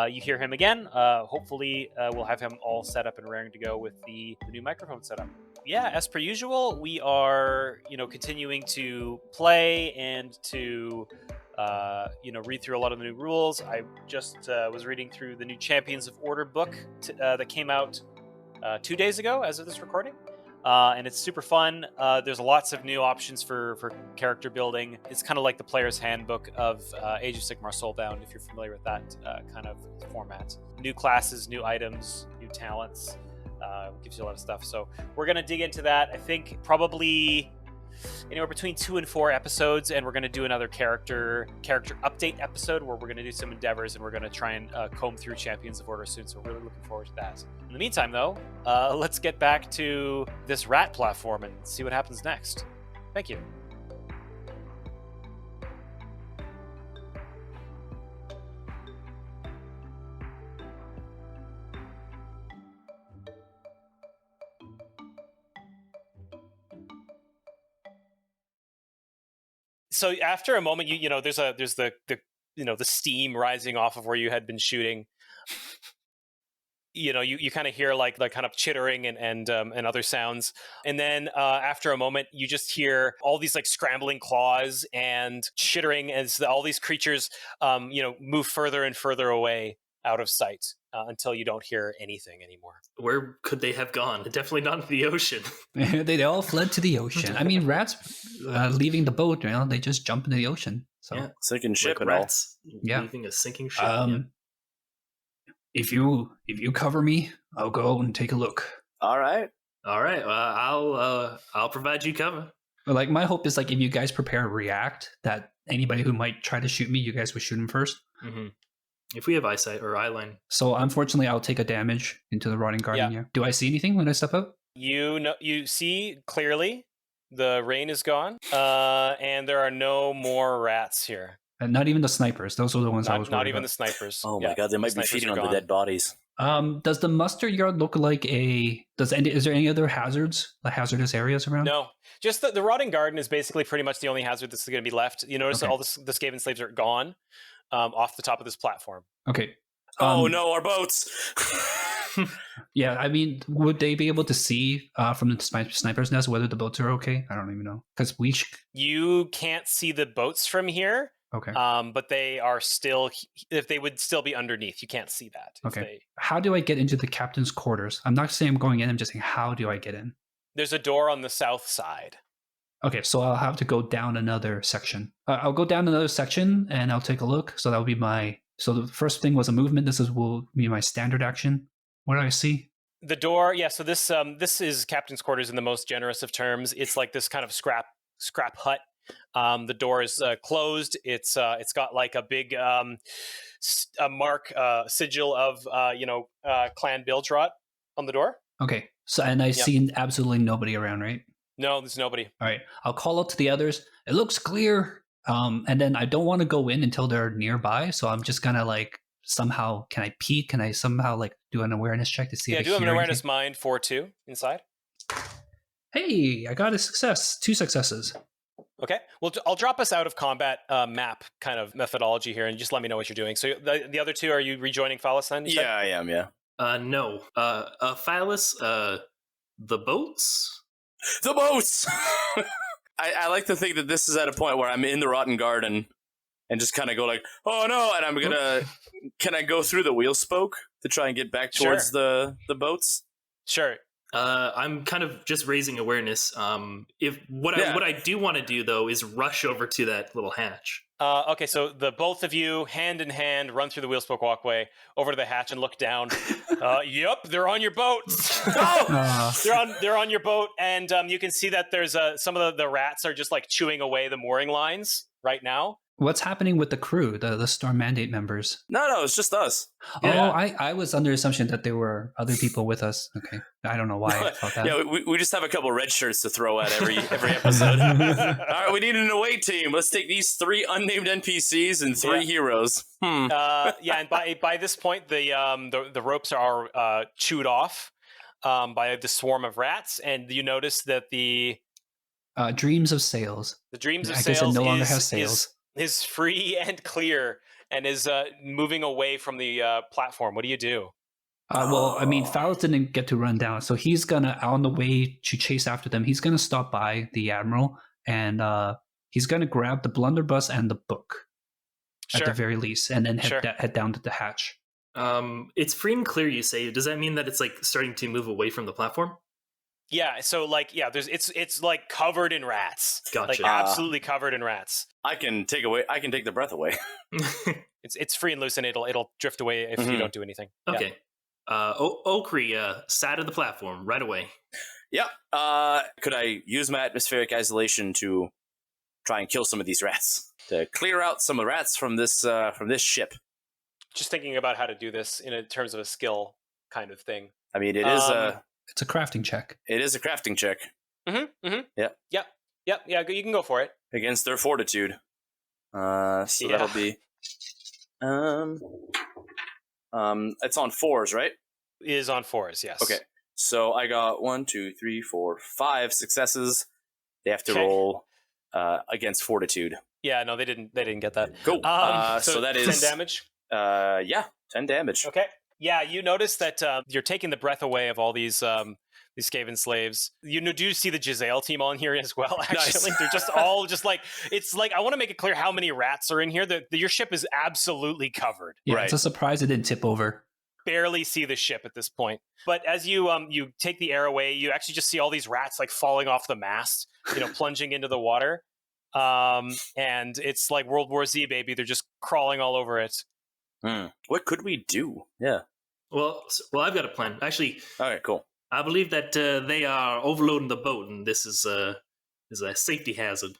you hear him again, hopefully we'll have him all set up and raring to go with the new microphone setup. Yeah, as per usual, we are, continuing to play and to read through a lot of the new rules. I just was reading through the new Champions of Order book that came out 2 days ago as of this recording. And it's super fun. There's lots of new options for character building. It's kind of like the player's handbook of Age of Sigmar Soulbound, if you're familiar with that kind of format. New classes, new items, new talents. Gives you a lot of stuff. So we're going to dig into that. I think probably anywhere between 2 and 4 episodes, and we're going to do another character update episode where we're going to do some endeavors, and we're going to try and comb through Champions of Order soon. So we're really looking forward to that. In the meantime, though, let's get back to this rat platform and see what happens next. Thank you. So after a moment, there's the steam rising off of where you had been shooting. You kind of hear like kind of chittering and other sounds, and then after a moment, you just hear all these like scrambling claws and chittering as all these creatures move further and further away out of sight until you don't hear anything anymore. Where could they have gone? Definitely not into the ocean. They all fled to the ocean. I mean, rats leaving the boat, they just jump into the ocean. So yeah. Sinking ship like and rats Yeah. leaving a sinking ship. If you cover me, I'll go and take a look. All right. I'll provide you cover. But like my hope is like if you guys prepare a react, that anybody who might try to shoot me, you guys would shoot him first. Mm-hmm. If we have eyesight or eyeline. So unfortunately, I'll take a damage into the rotting garden here. Do I see anything when I step out? You see clearly. The rain is gone, and there are no more rats here. And not even the snipers. Those were the ones I was worried Not even about. the snipers. Oh my god, they might be feeding on the dead bodies. Does the mustard yard look like is there any other hazards, like hazardous areas around? No, just the rotting garden is basically pretty much the only hazard that's going to be left. You notice that all the Skaven slaves are gone off the top of this platform. Okay. Oh no, our boats! Yeah, I mean, would they be able to see from the sniper's nest whether the boats are okay? I don't even know. Because You can't see the boats from here. Okay. But they are still, if they would still be underneath, you can't see that. Okay. How do I get into the captain's quarters? I'm not saying I'm going in, I'm just saying, how do I get in? There's a door on the south side. Okay, so I'll have to go down another section. I'll go down another section and I'll take a look. So that will be so the first thing was a movement. This will be my standard action. What do I see? The door, yeah, so this is captain's quarters in the most generous of terms. It's like this kind of scrap hut. The door is closed. It's got like a big sigil of Clan Bilgerot on the door. Okay. So and I see absolutely nobody around, right? No, there's nobody. All right. I'll call out to the others. It looks clear. And then I don't want to go in until they're nearby. So I'm just gonna like somehow can I peek? Can I somehow like do an awareness check to see if I do hear an awareness anything? mind 4-2 inside. Hey, I got a success. 2 successes. Okay. Well, I'll drop us out of combat map kind of methodology here and just let me know what you're doing. So the other two, are you rejoining Falas then? Yeah, I am, yeah. No. Falas, the boats? The boats! I like to think that this is at a point where I'm in the rotten garden and just kind of go like, oh no, and I'm gonna, can I go through the wheel spoke to try and get back towards the boats? Sure. I'm kind of just raising awareness. What I do want to do though is rush over to that little hatch. Okay, so the both of you, hand in hand, run through the wheelspoke walkway over to the hatch and look down. Yep, they're on your boats. They're on your boat, and you can see that there's some of the rats are just like chewing away the mooring lines right now. What's happening with the crew, the Storm Mandate members? No, it's just us. Yeah. Oh, I was under the assumption that there were other people with us. Okay, I don't know why I thought that. Yeah, we just have a couple red shirts to throw at every episode. All right, we need an away team. Let's take these 3 unnamed NPCs and 3 heroes. And by this point, the ropes are chewed off by the swarm of rats, and you notice that the Dreams of Sails. The Dreams of I Sails guess it no longer has sails. Is free and clear and is moving away from the platform. What do you do? Well, I mean, Falas didn't get to run down, so he's gonna, on the way to chase after them, he's gonna stop by the Admiral and he's gonna grab the blunderbuss and the book at the very least, and then head down to the hatch. It's free and clear, you say. Does that mean that it's like starting to move away from the platform? Yeah, so it's like covered in rats. Gotcha. Like absolutely covered in rats. I can take the breath away. It's free and loose, and it'll drift away if you don't do anything. Okay. Yeah. Okri, side of the platform, right away. Yep. Could I use my atmospheric isolation to try and kill some of these rats? To clear out some of the rats from this ship? Just thinking about how to do this in terms of a skill kind of thing. I mean, it is it's a crafting check. It is a crafting check. Yep. Yeah, you can go for it. Against their fortitude. That'll be... it's on 4s, right? It is on 4s, yes. Okay. So I got 1, 2, 3, 4, 5 successes. They have to roll against fortitude. Yeah, no, they didn't get that. Cool. So that is 10 damage. 10 damage. Okay. Yeah, you notice that you're taking the breath away of all these Skaven slaves. You do see the Giselle team on here as well, actually. Nice. They're just all just like, it's like, I want to make it clear how many rats are in here. Your ship is absolutely covered. Yeah, It's a surprise it didn't tip over. Barely see the ship at this point. But as you take the air away, you actually just see all these rats like falling off the mast, plunging into the water. And it's like World War Z, baby. They're just crawling all over it. What could we do? Yeah. Well, I've got a plan. Actually, all right, cool. I believe that they are overloading the boat, and this is a safety hazard.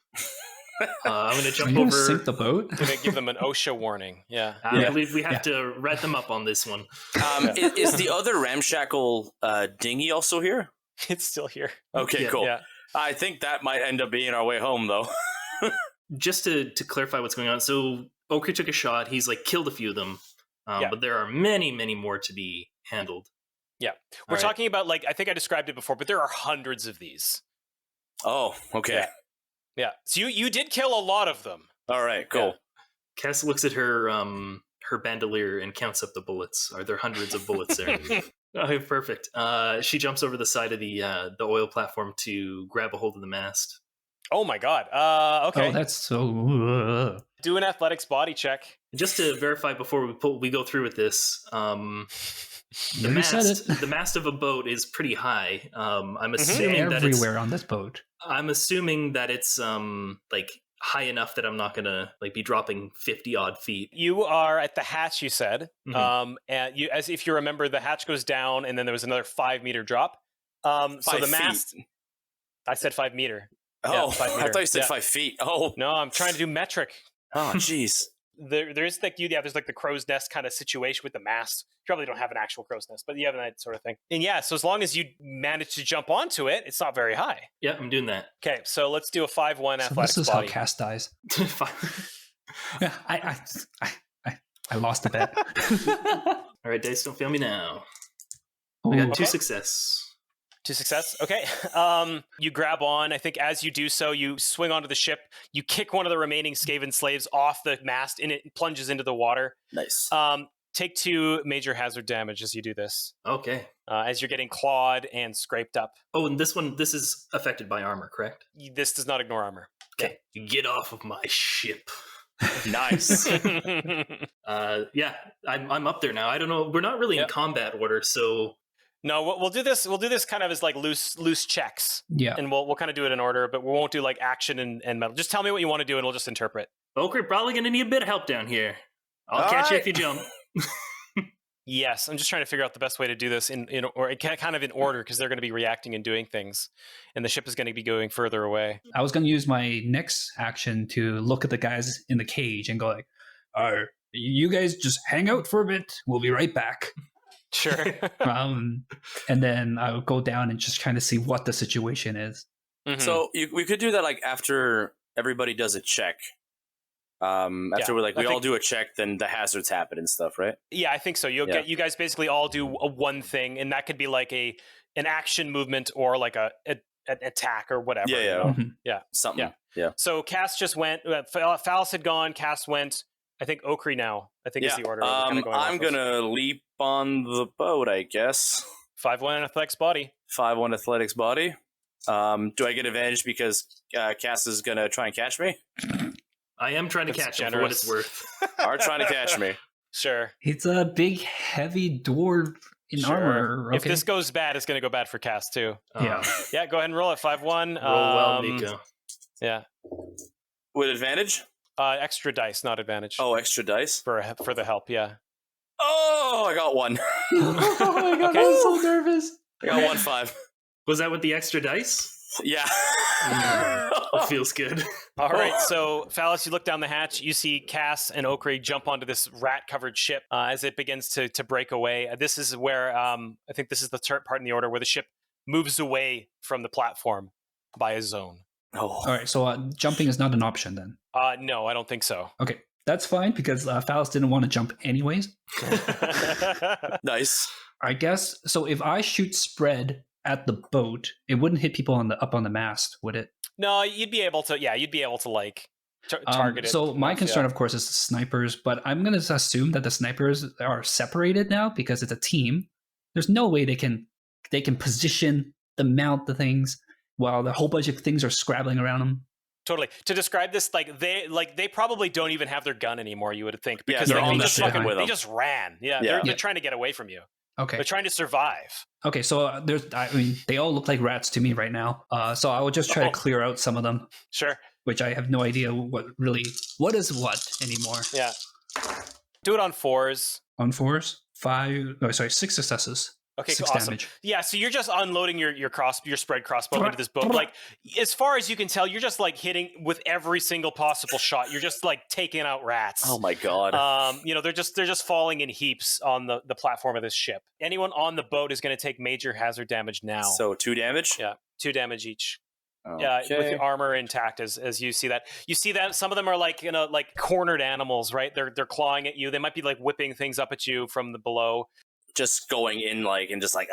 I'm going to jump over. Sink the boat. I'm going to give them an OSHA warning. Yeah, I believe we have to rat them up on this one. Is the other ramshackle dinghy also here? It's still here. Okay, cool. Yeah. I think that might end up being our way home, though. Just to clarify what's going on, so Okri took a shot. He's like killed a few of them, but there are many, many more to be handled. Yeah, we're talking about like I think I described it before, but there are hundreds of these. Oh, okay. Yeah. So you did kill a lot of them. All right, cool. Yeah. Cass looks at her bandolier and counts up the bullets. Are there hundreds of bullets there? Okay, perfect. She jumps over the side of the oil platform to grab a hold of the mast. Oh my god. Okay. Oh, that's so. Do an athletics body check. Just to verify before we go through with this, the mast of a boat is pretty high. I'm assuming that it's everywhere on this boat. I'm assuming that it's like high enough that I'm not gonna like be dropping 50 odd feet. You are at the hatch, you said. And you, as if you remember, the hatch goes down, and then there was another 5 meter drop. So the mast. I said 5 meter. Oh, 5 meter. I thought you said 5 feet. Oh no, I'm trying to do metric. Oh, jeez. There's like there's like the crow's nest kind of situation with the mast. You probably don't have an actual crow's nest, but you have that sort of thing. And yeah, so as long as you manage to jump onto it, it's not very high. Yeah, I'm doing that. Okay, so let's do a 5-1 athletics This is body. how Cass dies. Yeah, I lost a bet. All right, dice, don't fail me now. I got 2 success. 2 success. Okay. You grab on. I think as you do so, you swing onto the ship. You kick one of the remaining Skaven slaves off the mast, and it plunges into the water. Nice. Take 2 major hazard damage as you do this. Okay. As you're getting clawed and scraped up. Oh, and this is affected by armor, correct? This does not ignore armor. Okay. You get off of my ship. Nice. Yeah, I'm up there now. I don't know. We're not really in combat order, so. No, we'll do this. We'll do this kind of as like loose checks. Yeah, and we'll kind of do it in order, but we won't do like action and metal. Just tell me what you want to do, and we'll just interpret. Okri, probably going to need a bit of help down here. I'll catch you if you jump. Yes, I'm just trying to figure out the best way to do this or kind of in order, because they're going to be reacting and doing things, and the ship is going to be going further away. I was going to use my next action to look at the guys in the cage and go like, "All right, you guys just hang out for a bit. We'll be right back." Sure. And then I'll go down and just kind of see what the situation is. Mm-hmm. So we could do that like after everybody does a check. After we all do a check, then the hazards happen and stuff, right? Yeah, I think so. You guys basically all do a one thing, and that could be like an action movement or like an attack or whatever. Yeah, you know? Yeah, something. Yeah. So Cass just went. Falas had gone. Cass went. I think Okri now. I think is the order. I'm gonna leap on the boat, I guess. 5-1 athletics body. 5-1 athletics body. Do I get advantage because Cass is gonna try and catch me? I am trying to catch him for what it's worth. Are trying to catch me. Sure. It's a big, heavy dwarf in armor. Okay. If this goes bad, it's going to go bad for Cass too. Yeah. Yeah, go ahead and roll it. 5-1. Roll well, Nico. Yeah. With advantage? Extra dice, not advantage. Oh, extra dice? For the help, yeah. Oh, I got 1. Oh my god, I'm so nervous. I got 1-5. Was that with the extra dice? Yeah. It feels good. All right, so Falas, you look down the hatch. You see Cass and Okri jump onto this rat-covered ship as it begins to break away. This is where I think this is the part in the order where the ship moves away from the platform by a zone. Oh. All right, so jumping is not an option then? No, I don't think so. Okay, that's fine because Falas didn't want to jump anyways. Nice. I guess, so if I shoot spread at the boat, it wouldn't hit people up on the mast, would it? No, you'd be able to. Yeah, you'd be able to like target it. So my concern, of course, is the snipers, but I'm going to assume that the snipers are separated now because it's a team. There's no way they can position mount the things while a whole bunch of things are scrabbling around them. Totally. To describe this, they probably don't even have their gun anymore. You would think because they're all just fucking with them. they just ran. Yeah, they're trying to get away from you. Okay. They're trying to survive. Okay, so they all look like rats to me right now. So I will just try to clear out some of them. Sure. Which I have no idea what is what anymore. Yeah. Do it on 4s. On 4s? 6 successes. Okay, 6 awesome. damage. Yeah, so you're just unloading your spread crossbow into this boat. Like, as far as you can tell, you're just like hitting with every single possible shot. You're just like taking out rats. Oh my god. They're just falling in heaps on the platform of this ship. Anyone on the boat is going to take major hazard damage now. So 2 damage? Yeah, 2 damage each. Yeah, with Okay. the armor intact as you see that. You see that some of them are like, like cornered animals, right? They're clawing at you. They might be like whipping things up at you from the below. Just going in and just like,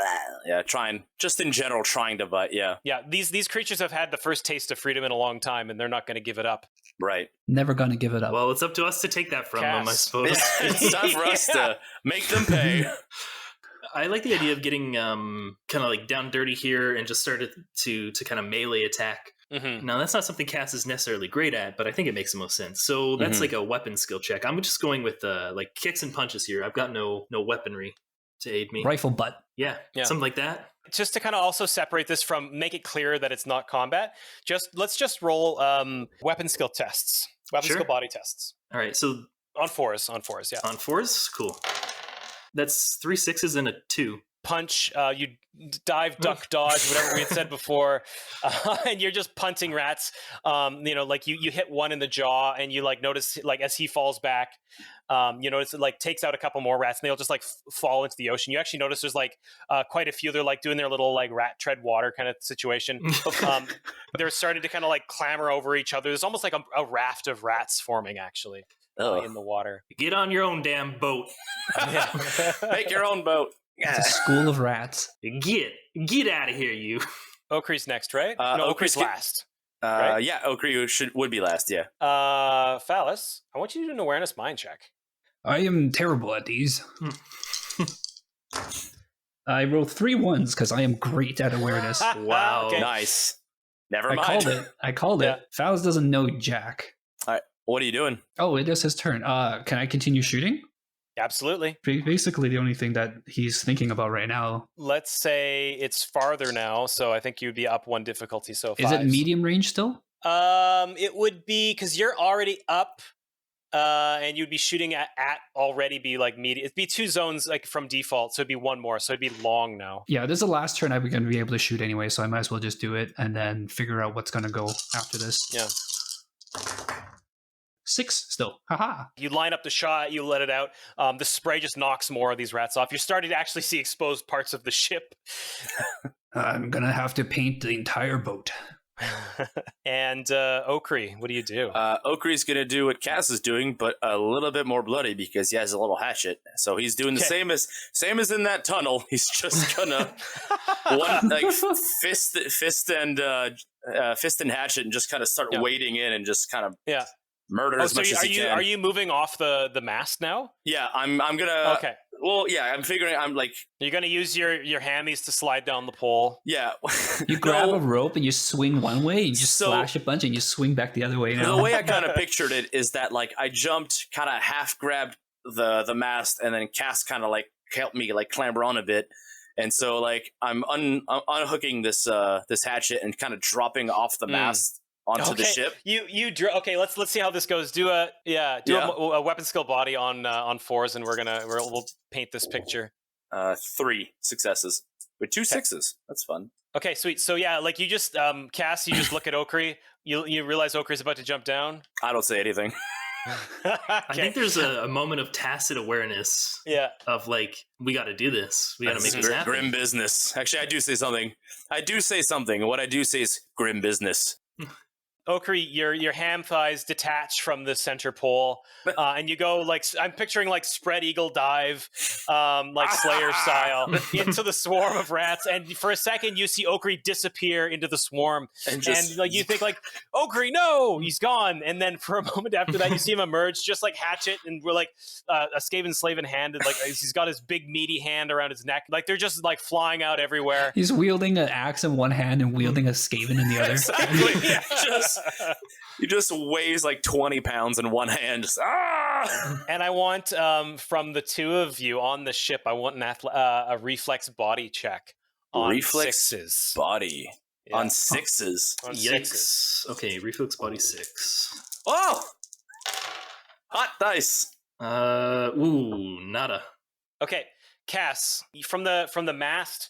trying, just in general, trying to bite, yeah. Yeah, these creatures have had the first taste of freedom in a long time, and they're not going to give it up. Right. Never gonna give it up. Well, it's up to us to take that from them, I suppose. It's time for us to make them pay. I like the idea of getting kind of like down dirty here and just started to kind of melee attack. Mm-hmm. Now, that's not something Cass is necessarily great at, but I think it makes the most sense. So that's like a weapon skill check. I'm just going with like kicks and punches here. I've got no weaponry to aid me. Rifle butt. Yeah, something like that. Just to kind of also separate this from, make it clear that it's not combat, let's just roll weapon skill tests. Skill body tests. All right, so... On fours, yeah. On fours? Cool. That's 3 6s and a 2. Punch, you dive, duck, dodge, whatever we had said before, and you're just punting rats. Like you hit one in the jaw, and you like notice like as he falls back, notice it like takes out a couple more rats, and they'll just like fall into the ocean. You actually notice there's like quite a few. They're like doing their little like rat tread water kind of situation. They're starting to kind of like clamber over each other. There's almost like a raft of rats forming actually in the water. Get on your own damn boat. Make your own boat. It's a school of rats. Get out of here, you. Okri's next, right? No, Okri's last. Right? Yeah, Okri would be last, yeah. Falas, I want you to do an awareness mind check. I am terrible at these. I rolled 3 1s because I am great at awareness. Wow. Okay. Nice. Never mind. I called it. Falas doesn't know jack. All right, what are you doing? Oh, it is his turn. Can I continue shooting? Absolutely. Basically, the only thing that he's thinking about right now. Let's say it's farther now, so I think you'd be up 1 difficulty. So is it medium range still? It would be because you're already up, and you'd be shooting at already be like medium. It'd be 2 zones like from default, so it'd be 1 more, so it'd be long now. Yeah, this is the last turn I'm going to be able to shoot anyway, so I might as well just do it and then figure out what's going to go after this. Yeah. 6 still. Haha. You line up the shot, you let it out. The spray just knocks more of these rats off. You're starting to actually see exposed parts of the ship. I'm going to have to paint the entire boat. And Okri, what do you do? Okri's going to do what Cass is doing, but a little bit more bloody because he has a little hatchet. So he's doing the same as in that tunnel. He's just gonna fist and hatchet and just kind of start wading in and just kind of murder as much as he can. Are you moving off the mast now? Yeah, I'm gonna. Okay. Well, yeah, I'm figuring. I'm like, you're gonna use your hammies to slide down the pole. Yeah. You grab a rope and you swing one way, and you just slash a bunch, and you swing back the other way. Now. The way I kind of pictured it is that like I jumped, kind of half grabbed the mast, and then Cass kind of like helped me like clamber on a bit, and so like I'm unhooking this hatchet and kind of dropping off the mast. Onto the ship. Okay. Let's see how this goes. Do a weapon skill body on 4s, and we'll paint this picture. 3 successes with 2 6s. That's fun. Okay, sweet. So yeah, like you just Cass, you just look at Okri. You realize Okri's about to jump down. I don't say anything. Okay. I think there's a moment of tacit awareness. Yeah. Of like, we got to do this. We got to make this happen. Grim business. Actually, I do say something. What I do say is grim business. Okri, your ham thighs detach from the center pole, and you go like I'm picturing like spread eagle dive, like Slayer style, into the swarm of rats. And for a second, you see Okri disappear into the swarm, and like you think like Okri, no, he's gone. And then for a moment after that, you see him emerge, just like Hatchet, and we're like a Skaven slave in hand, and like he's got his big meaty hand around his neck, like they're just like flying out everywhere. He's wielding an axe in one hand and wielding a Skaven in the other. Exactly. Yeah. He just weighs like 20 pounds in one hand. Just, And I want from the 2 of you on the ship, I want a reflex body check on reflex 6s. Body on 6s. On Yikes. 6s. Okay, reflex body 6. Oh, hot dice. Nada. Okay, Cass, from the mast.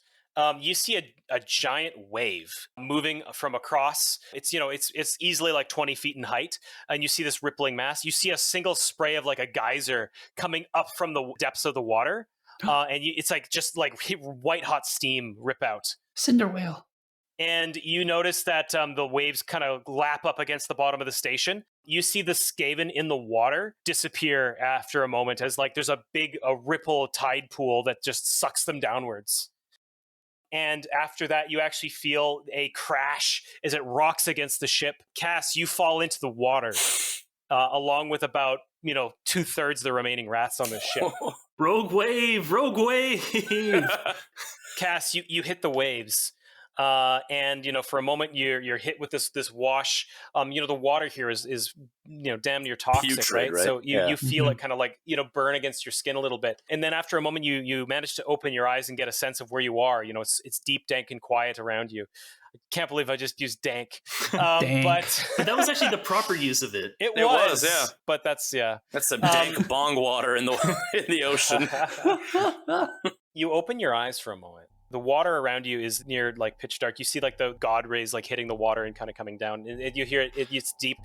You see a giant wave moving from across. It's it's easily like 20 feet in height, and you see this rippling mass. You see a single spray of like a geyser coming up from the depths of the water, and it's like just like white hot steam rip out. Cinder whale. And you notice that the waves kind of lap up against the bottom of the station. You see the Skaven in the water disappear after a moment as like there's a big ripple tide pool that just sucks them downwards. And after that, you actually feel a crash as it rocks against the ship. Cass, you fall into the water along with about 2/3 of the remaining rats on the ship. Rogue wave! Cass, you hit the waves. And for a moment you're hit with this wash. The water here is damn near toxic, putrid, right? So you feel it kind of like burn against your skin a little bit. And then after a moment you manage to open your eyes and get a sense of where you are. It's deep, dank, and quiet around you. I can't believe I just used dank. Dank. But that was actually the proper use of it. It was, yeah. But that's some dank bong water in the ocean. You open your eyes for a moment. The water around you is near like pitch dark. You see like the god rays like hitting the water and kind of coming down. And you hear it's deep.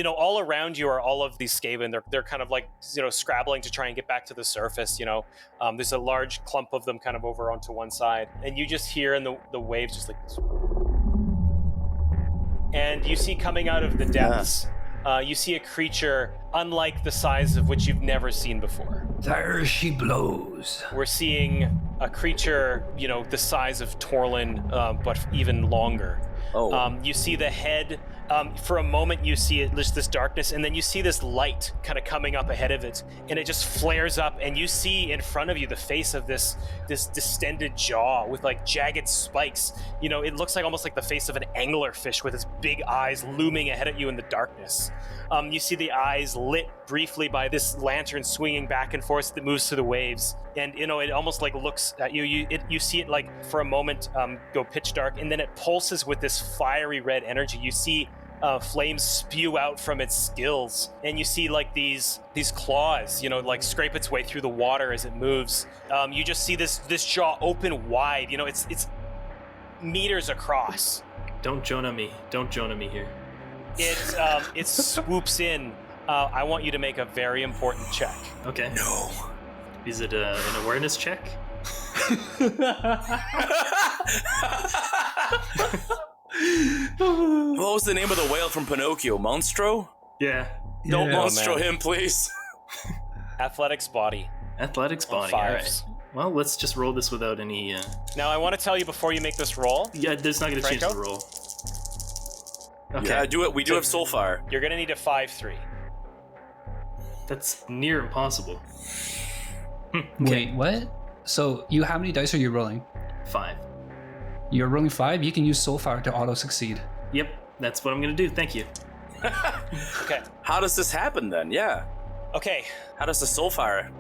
All around you are all of these Skaven. They're kind of like scrabbling to try and get back to the surface. There's a large clump of them kind of over onto one side, and you just hear in the waves just like this. And you see coming out of the depths, you see a creature unlike the size of which you've never seen before. There she blows. We're seeing a creature, the size of Torlin, but even longer. Oh. You see the head. For a moment, you see just this darkness, and then you see this light kind of coming up ahead of it, and it just flares up, and you see in front of you the face of this distended jaw with like jagged spikes. It looks like almost like the face of an anglerfish with its big eyes looming ahead at you in the darkness. You see the eyes lit briefly by this lantern swinging back and forth that moves through the waves, and it almost like looks at you. You see it like for a moment go pitch dark, and then it pulses with this fiery red energy. You see flames spew out from its skills, and you see like these claws like scrape its way through the water as it moves. You just see this jaw open wide. It's meters across. Don't Jonah me here. It swoops in. I want you to make a very important check. Okay. No. Is it an awareness check? What was the name of the whale from Pinocchio? Monstro? Yeah. Don't Yeah. Monstro him, please. Athletics body. Athletics body. Fives. All right. Well, let's just roll this without any... Now, I want to tell you before you make this roll. Yeah, there's not going to change the roll. Okay. Yeah, do it. We do have Soulfire. You're going to need a 5-3. That's near impossible. Wait, what? So how many dice are you rolling? 5. You're rolling 5? You can use Soulfire to auto-succeed. Yep, that's what I'm going to do. Thank you. Okay. How does this happen then? Yeah. Okay. How does the Soulfire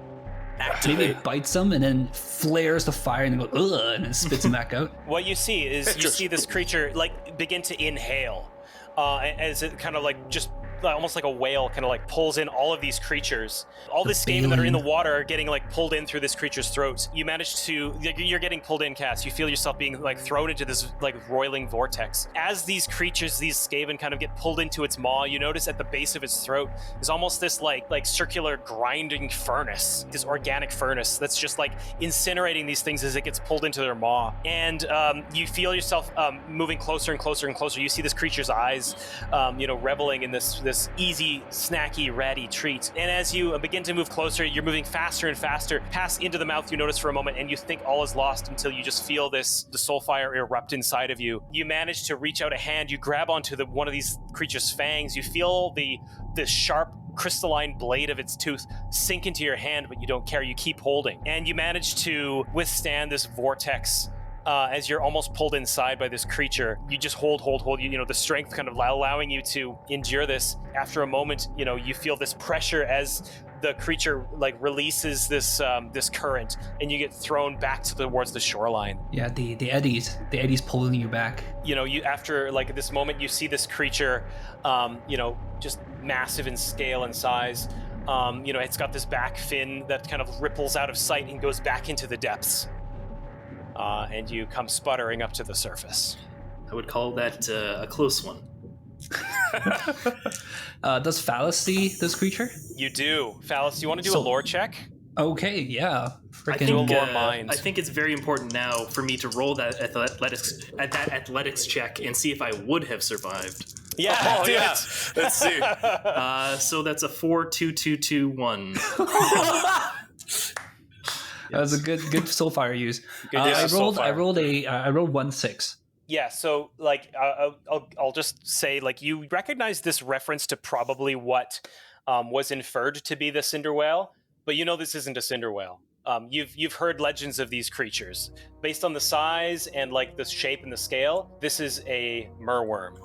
activate? Maybe it bites them and then flares the fire and then goes, ugh, and then spits them back out. What you see is you see this creature like begin to inhale as it kind of like just almost like a whale kind of like pulls in all of these creatures. All the Skaven that are in the water are getting like pulled in through this creature's throat. You manage to, you're getting pulled in, Cass. You feel yourself being like thrown into this like roiling vortex. As these creatures, these Skaven kind of get pulled into its maw, you notice at the base of its throat is almost this like circular grinding furnace, this organic furnace that's just like incinerating these things as it gets pulled into their maw. And you feel yourself moving closer and closer and closer. You see this creature's eyes, reveling in this easy, snacky, ratty treat. And as you begin to move closer, you're moving faster and faster. Pass into the mouth, you notice for a moment, and you think all is lost until you just feel the soulfire erupt inside of you. You manage to reach out a hand, you grab onto one of these creature's fangs, you feel the sharp, crystalline blade of its tooth sink into your hand, but you don't care, you keep holding. And you manage to withstand this vortex as you're almost pulled inside by this creature. You just hold, the strength kind of allowing you to endure this. After a moment, you feel this pressure as the creature like releases this current, and you get thrown back towards the shoreline. Yeah, the eddies pulling you back. You after like this moment, you see this creature, just massive in scale and size. It's got this back fin that kind of ripples out of sight and goes back into the depths. And you come sputtering up to the surface. I would call that a close one. Does Falas see this creature? You do. Falas, do you want to do a lore check? Okay, yeah. I think it's very important now for me to roll that athletics check and see if I would have survived. Yeah, Let's see. So that's a 4, 2, 2, 2, 1. That was a good soulfire use. I rolled 1-6. Yeah, so like I'll just say, like, you recognize this reference to probably what was inferred to be the cinder whale, but you know this isn't a cinder whale. You've heard legends of these creatures based on the size and like the shape and the scale. This is a merworm,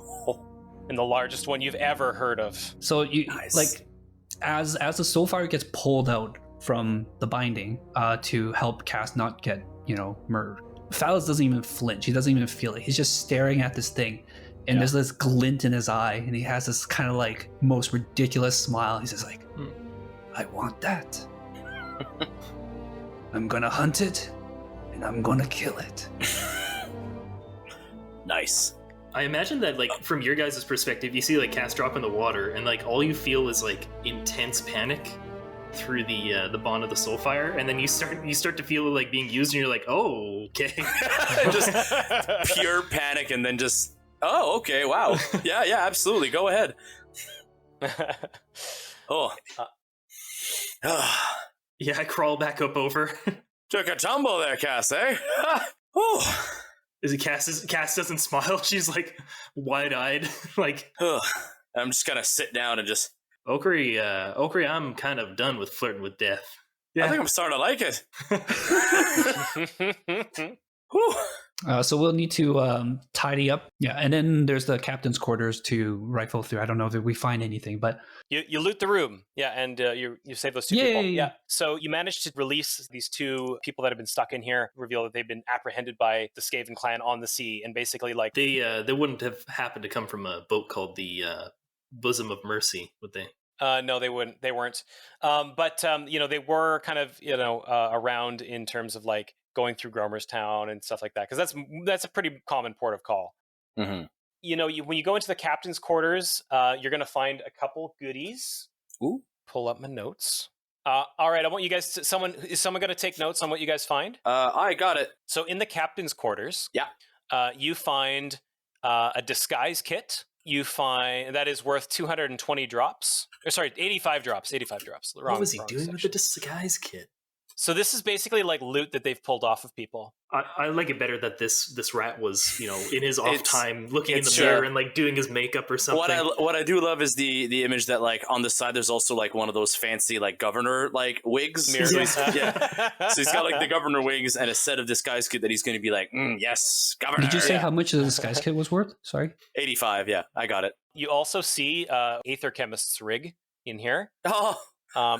and the largest one you've ever heard of. So you like as the soulfire gets pulled out from the binding to help Cass not get murdered. Falas doesn't even flinch. He doesn't even feel it. He's just staring at this thing, and there's this glint in his eye, and he has this kind of like most ridiculous smile. He's just like, I want that. I'm gonna hunt it, and I'm gonna kill it. Nice. I imagine that, like, from your guys' perspective, you see like Cass drop in the water, and like all you feel is like intense panic through the bond of the soulfire, and then you start to feel like being used, and you're like, oh, okay. Just pure panic, and then just, oh, okay, wow. Yeah, absolutely. Go ahead. Yeah, I crawl back up over. Took a tumble there, Cass, eh? Is it Cass doesn't smile? She's like wide-eyed, like. I'm just gonna sit down and just. Okri, I'm kind of done with flirting with death. Yeah. I think I'm starting to like it. So we'll need to tidy up. Yeah, and then there's the captain's quarters to rifle through. I don't know if we find anything, but you loot the room. Yeah, and you save those two people. Yeah. So you managed to release these two people that have been stuck in here, reveal that they've been apprehended by the Skaven clan on the sea, and basically like they wouldn't have happened to come from a boat called the Bosom of Mercy, would they? No, they wouldn't. They weren't. But they were kind of around in terms of like going through Gromerstown and stuff like that, because that's a pretty common port of call. Mm-hmm. When you go into the captain's quarters, you're going to find a couple goodies. Ooh. Pull up my notes. All right, I want you guys to, is someone going to take notes on what you guys find? I got it. So in the captain's quarters, you find a disguise kit. You find that is worth 220 drops. Or sorry, 85 drops. 85 drops. What was he doing with the disguise kit? So this is basically like loot that they've pulled off of people. I like it better that this rat was, in his off time looking in the mirror and like doing his makeup or something. What I do love is the image that like on the side there's also like one of those fancy like governor like wigs. So he's got like the governor wigs and a set of disguise kit that he's going to be like, yes, governor. Did you say how much the disguise kit was worth? Sorry, 85. Yeah, I got it. You also see Aether Chemist's rig in here. Oh,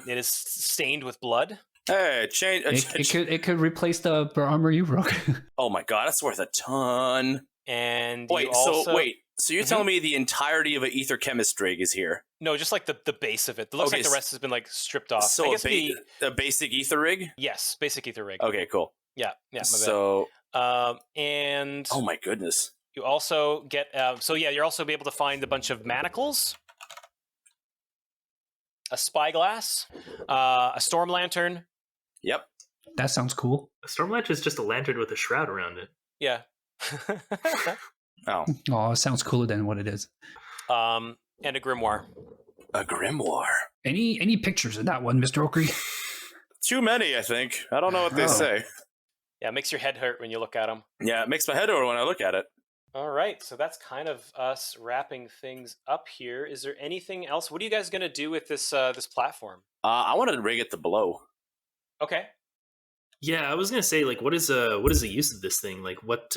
it is stained with blood. Hey, it could replace the armor you broke. Oh my god, that's worth a ton. And so you're telling me the entirety of an Aether Chemist rig is here? No, just like the base of it. It looks like the rest has been like stripped off. So a basic Aether rig? Yes, basic Aether rig. Okay, cool. Yeah. So and oh my goodness. You also get you're also be able to find a bunch of manacles, a spyglass, a storm lantern. Yep. That sounds cool. A storm lantern is just a lantern with a shroud around it. Yeah. Oh, it sounds cooler than what it is. And a grimoire. A grimoire. Any pictures of that one, Mr. Okri? Too many, I think. I don't know what they say. Yeah, it makes your head hurt when you look at them. Yeah, it makes my head hurt when I look at it. All right, so that's kind of us wrapping things up here. Is there anything else? What are you guys going to do with this this platform? I wanted to rig it to blow. Okay. Yeah, I was gonna say, like, what is the use of this thing? Like, what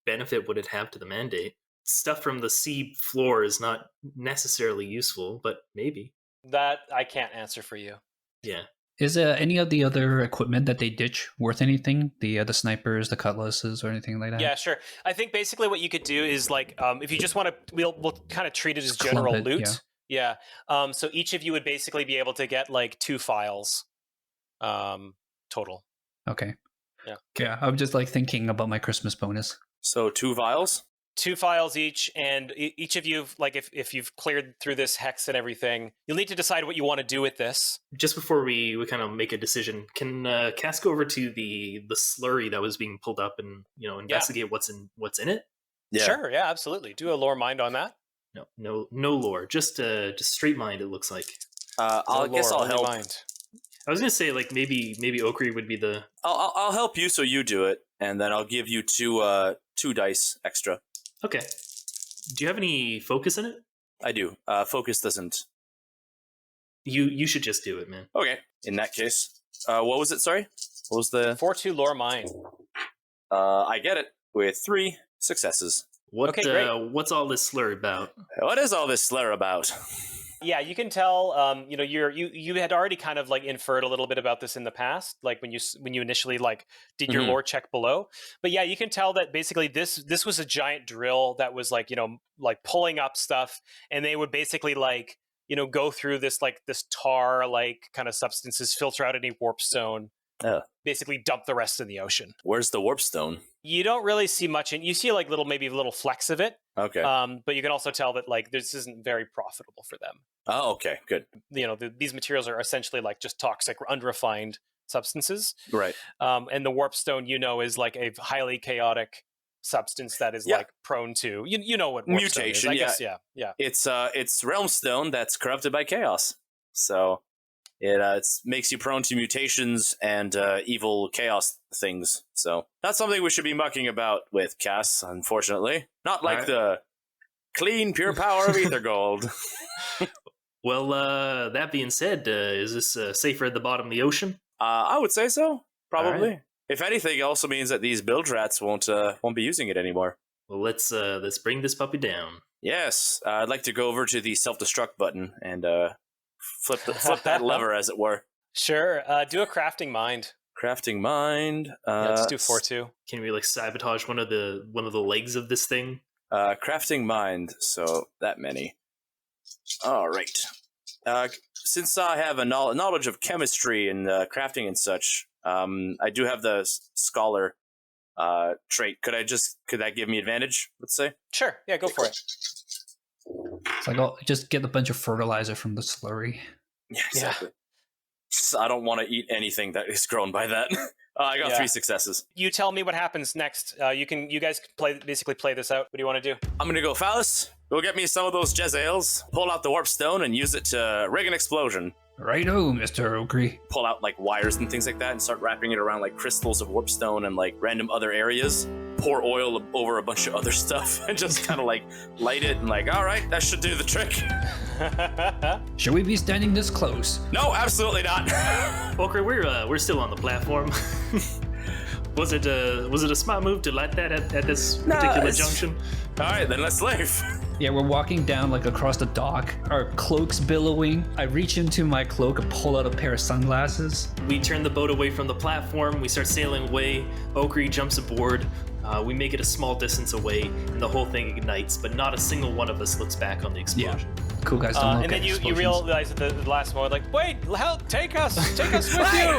benefit would it have to the mandate? Stuff from the sea floor is not necessarily useful, but maybe. That I can't answer for you. Yeah. Is any of the other equipment that they ditch worth anything? The snipers, the cutlasses, or anything like that? Yeah, sure. I think basically what you could do is like, if you just want to, we'll kind of treat it as general loot. Yeah. So each of you would basically be able to get like 2 files, total. Okay. Yeah. Yeah. I'm just like thinking about my Christmas bonus. So 2 vials. 2 files each, and each of you, like if you've cleared through this hex and everything, you'll need to decide what you want to do with this. Just before we kind of make a decision, can Cass go over to the slurry that was being pulled up and investigate what's in it? Yeah. Sure, yeah, absolutely. Do a lore mind on that. No lore, just straight mind. It looks like. I guess I'll help. Mind. I was gonna say like maybe Okri would be the. I'll help you, so you do it, and then I'll give you two dice extra. Okay. Do you have any focus in it? I do. Focus doesn't. You should just do it, man. Okay. In that case, what was it? Sorry, what was the 4-2 lore mind? I get it with 3 successes. What's all this slur about? What is all this slur about? Yeah, you can tell. You had already kind of like inferred a little bit about this in the past, like when you initially like did your lore check below. But yeah, you can tell that basically this was a giant drill that was like like pulling up stuff, and they would basically like go through this tar like kind of substances, filter out any warp stone, basically dump the rest in the ocean. Where's the warp stone? You don't really see much, and you see like maybe little flecks of it. Okay. But you can also tell that like this isn't very profitable for them. Oh, okay, good. These materials are essentially like just toxic, unrefined substances. Right. And the warp stone, is like a highly chaotic substance that is like prone to what warp mutation. Stone is. I guess, It's realm stone that's corrupted by chaos. So it makes you prone to mutations and evil chaos things. So that's something we should be mucking about with, Cass, unfortunately. Not like the clean, pure power of ether gold. Well, that being said, is this safer at the bottom of the ocean? I would say so, probably. Right. If anything, it also means that these bilge rats won't be using it anymore. Well, let's bring this puppy down. Yes, I'd like to go over to the self-destruct button and flip that lever, as it were. Sure. Do a crafting mind. Crafting mind. Let's do 4-2. Can we like sabotage one of the legs of this thing? Crafting mind. So that many. All right. Since I have a knowledge of chemistry and crafting and such, I do have the scholar trait. Could that give me advantage? Let's say. Sure. Yeah, go for it. It's like, just get a bunch of fertilizer from the slurry. Yeah, exactly. Yeah. I don't want to eat anything that is grown by that. I got 3 successes. You tell me what happens next. You guys can play this out. What do you want to do? I'm gonna go Falas. Go get me some of those Jezzails, pull out the warp stone, and use it to rig an explosion. Righto, Mr. Okri. Pull out like wires and things like that and start wrapping it around like crystals of warp stone and like random other areas. Pour oil over a bunch of other stuff and just kind of like light it and like, all right, that should do the trick. Should we be standing this close? No, absolutely not. Okri, we're still on the platform. Was it a smart move to light that at this particular junction? All right, then let's leave. Yeah, we're walking down like across the dock, our cloaks billowing. I reach into my cloak and pull out a pair of sunglasses. We turn the boat away from the platform. We start sailing away. Okri jumps aboard. We make it a small distance away, and the whole thing ignites, but not a single one of us looks back on the explosion. Yeah. Cool guys don't look and then at you realize at the last moment, like, wait, help, take us with you.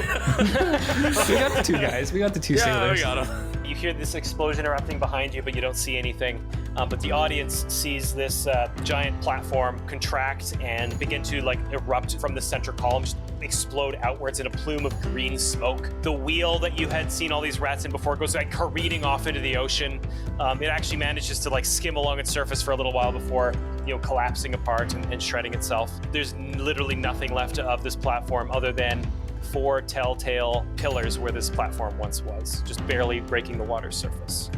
We got the 2 guys. We got the 2 sailors. We got them. You hear this explosion erupting behind you, but you don't see anything. But the audience sees this giant platform contract and begin to like erupt from the central column, just explode outwards in a plume of green smoke. The wheel that you had seen all these rats in before goes like careening off into the ocean. It actually manages to like skim along its surface for a little while before collapsing apart and shredding itself. There's literally nothing left of this platform other than 4 telltale pillars where this platform once was, just barely breaking the water's surface.